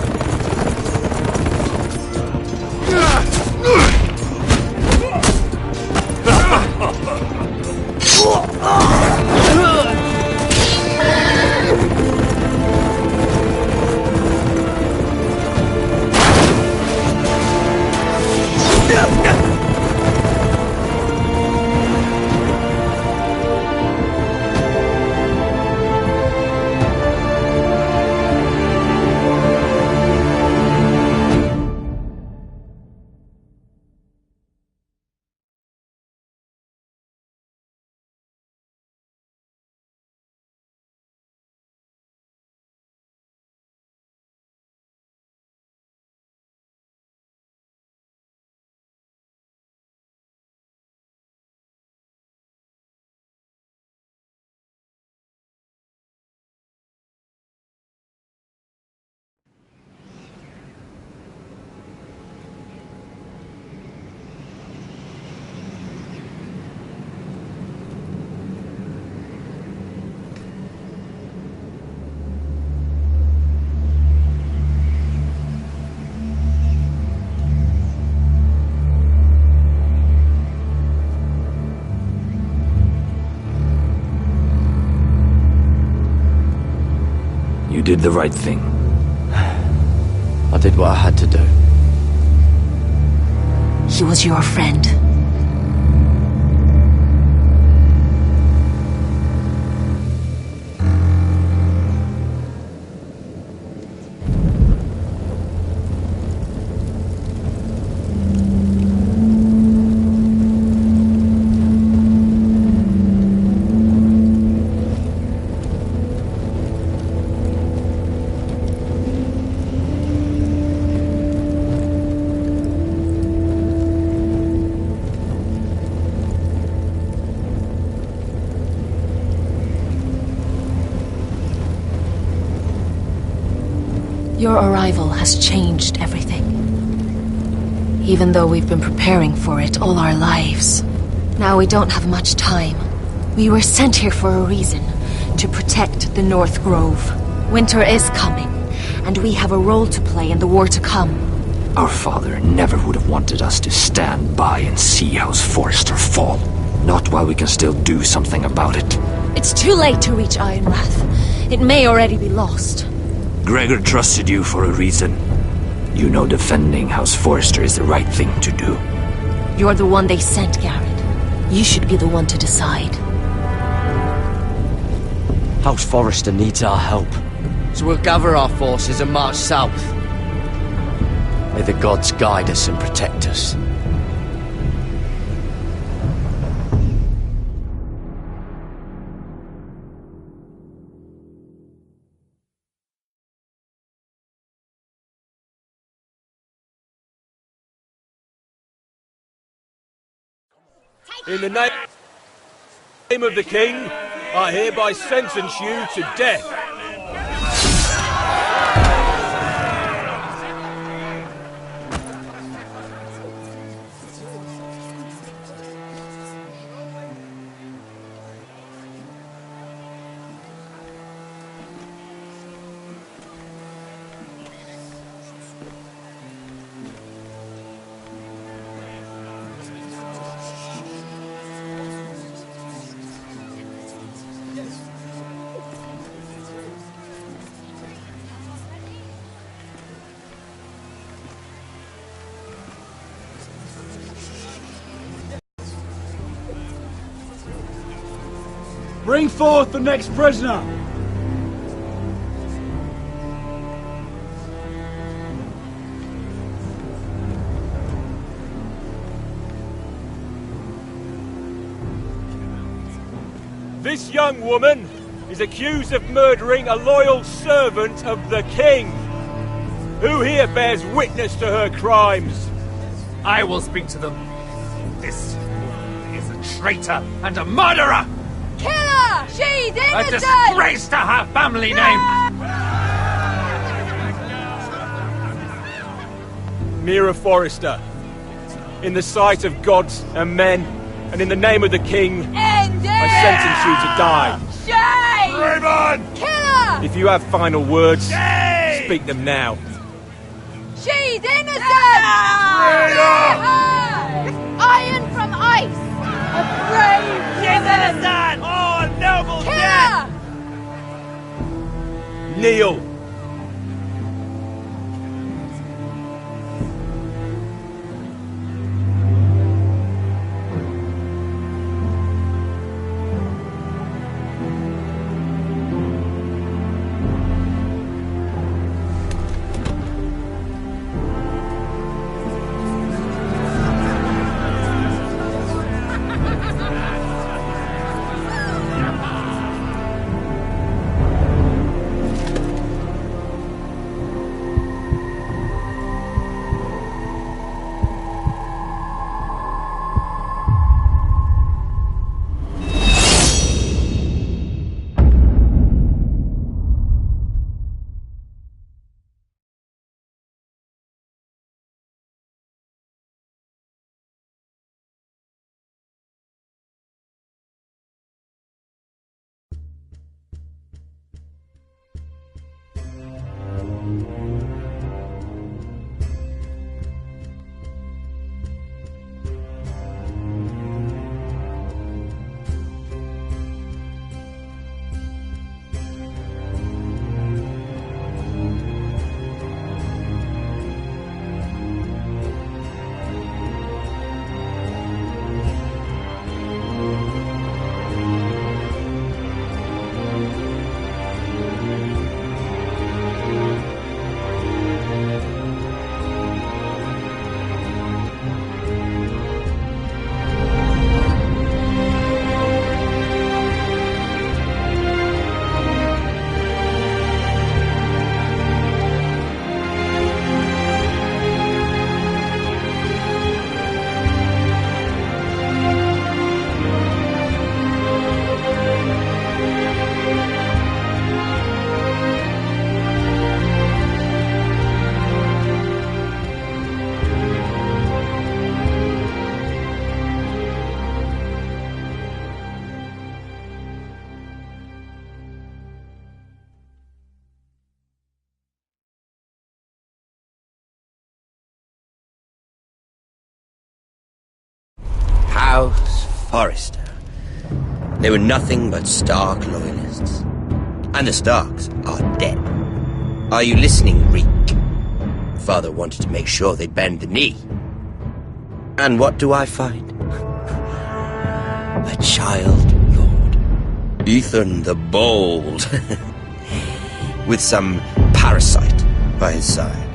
L: You did the right thing.
B: I did what I had to do.
E: He was your friend. Your arrival has changed everything. Even though we've been preparing for it all our lives. Now we don't have much time. We were sent here for a reason. To protect the North Grove. Winter is coming, and we have a role to play in the war to come.
L: Our father never would have wanted us to stand by and see House Forrester fall. Not while we can still do something about it.
E: It's too late to reach Ironrath. It may already be lost.
L: Gregor trusted you for a reason. You know defending House Forrester is the right thing to do.
E: You're the one they sent, Garrett. You should be the one to decide.
B: House Forrester needs our help, so we'll gather our forces and march south. May the gods guide us and protect us.
F: In the name of the king, I hereby sentence you to death.
T: Bring forth the next prisoner!
F: This young woman is accused of murdering a loyal servant of the king. Who here bears witness to her crimes?
O: I will speak to them. This is a traitor and a murderer!
N: Kill her! She's
O: A
N: innocent!
O: disgrace to her family name!
F: Mira Forrester, in the sight of gods and men, and in the name of the king, I sentence you to die.
N: Shame!
O: Raven!
N: Kill her!
F: If you have final words, speak them now.
N: She's innocent! Kill her! Iron from ice! A brave woman!
O: Oh, a noble
N: Kill
O: death!
N: her!
F: Kneel!
U: Forrester. They were nothing but Stark loyalists. And the Starks are dead. Are you listening, Reek? Father wanted to make sure they bend the knee. And what do I find? A child lord. Ethan the Bold. With some parasite by his side.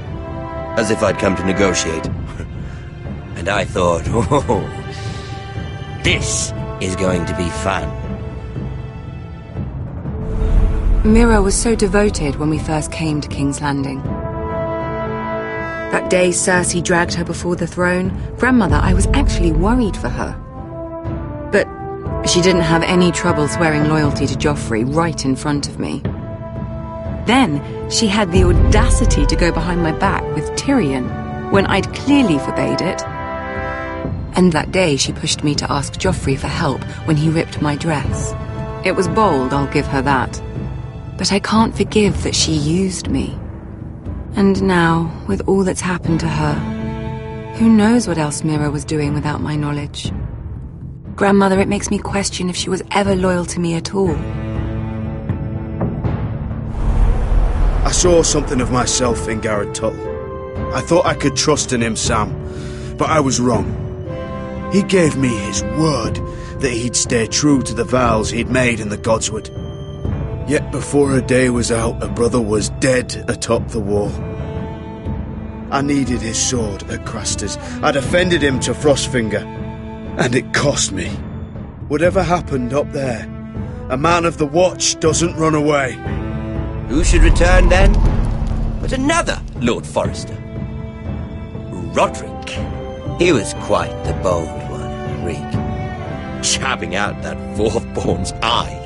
U: As if I'd come to negotiate. And I thought, oh, this is going to be fun.
A: Mira was so devoted when we first came to King's Landing. That day Cersei dragged her before the throne, Grandmother, I was actually worried for her. But she didn't have any trouble swearing loyalty to Joffrey right in front of me. Then she had the audacity to go behind my back with Tyrion when I'd clearly forbade it. And that day she pushed me to ask Joffrey for help when he ripped my dress. It was bold, I'll give her that. But I can't forgive that she used me. And now, with all that's happened to her, who knows what else Mira was doing without my knowledge? Grandmother, it makes me question if she was ever loyal to me at all.
V: I saw something of myself in Garrett Tull. I thought I could trust in him, Sam, but I was wrong. He gave me his word that he'd stay true to the vows he'd made in the Godswood. Yet before a day was out, a brother was dead atop the wall. I needed his sword at Craster's. I defended him to Frostfinger, and it cost me. Whatever happened up there, a man of the Watch doesn't run away.
U: Who should return then? But another Lord Forrester. Roderick. He was quite the bold one, Reek. Chapping out that fourth-born's eye.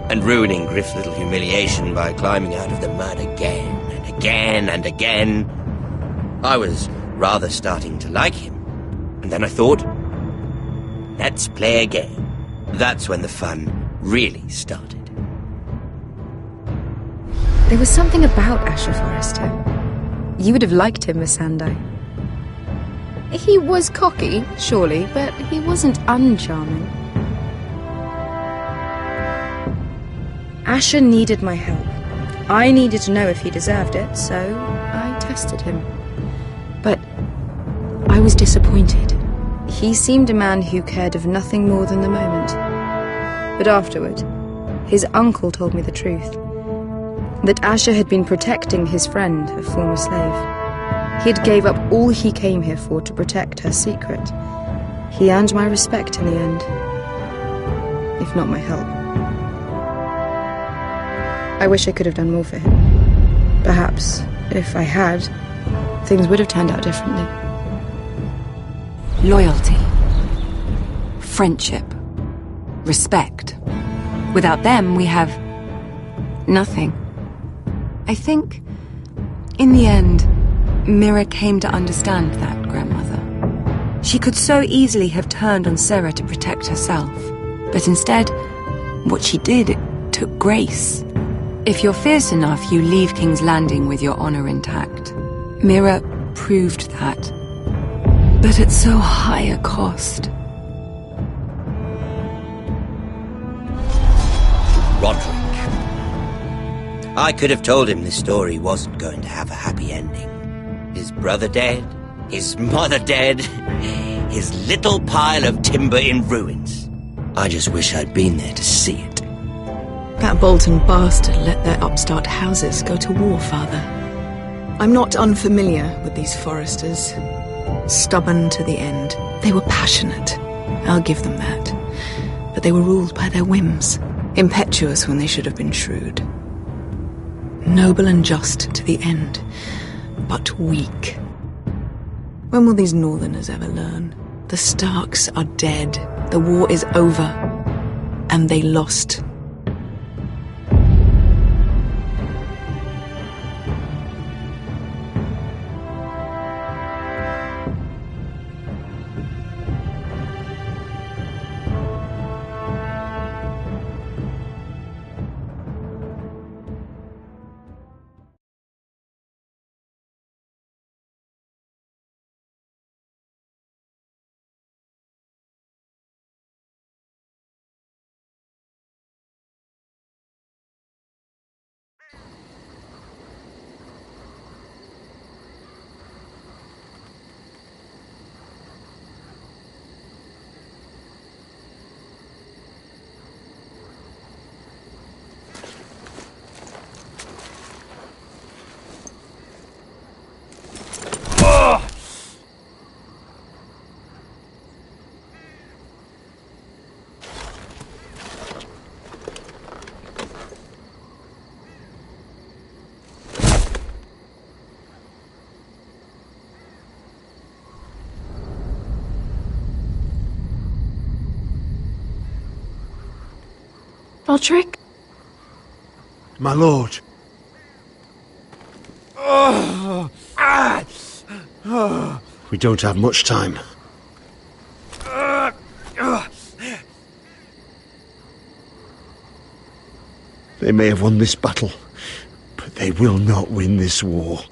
U: And ruining Griff's little humiliation by climbing out of the mud again and again and again. I was rather starting to like him. And then I thought, let's play a game. That's when the fun really started.
W: There was something about Asher Forrester. You would have liked him, Miss Sandai. He was cocky, surely, but he wasn't uncharming. Asher needed my help. I needed to know if he deserved it, so I tested him. But I was disappointed. He seemed a man who cared of nothing more than the moment. But afterward, his uncle told me the truth. That Asher had been protecting his friend, a former slave. He had gave up all he came here for to protect her secret. He earned my respect in the end, if not my help. I wish I could have done more for him. Perhaps, if I had, things would have turned out differently.
A: Loyalty. Friendship. Respect. Without them, we have nothing. I think, in the end, Mira came to understand that, Grandmother. She could so easily have turned on Sarah to protect herself. But instead, what she did, it took grace. If you're fierce enough, you leave King's Landing with your honor intact. Mira proved that. But at so high a cost.
U: Roderick. I could have told him this story wasn't going to have a happy ending. His brother dead, his mother dead, his little pile of timber in ruins. I just wish I'd been there to see it.
P: That Bolton bastard let their upstart houses go to war, Father. I'm not unfamiliar with these Forresters. Stubborn to the end. They were passionate. I'll give them that. But they were ruled by their whims. Impetuous when they should have been shrewd. Noble and just to the end, but weak. When will these Northerners ever learn? The Starks are dead. The war is over. And they lost.
D: Roderick?
G: My lord. We don't have much time. They may have won this battle, but they will not win this war.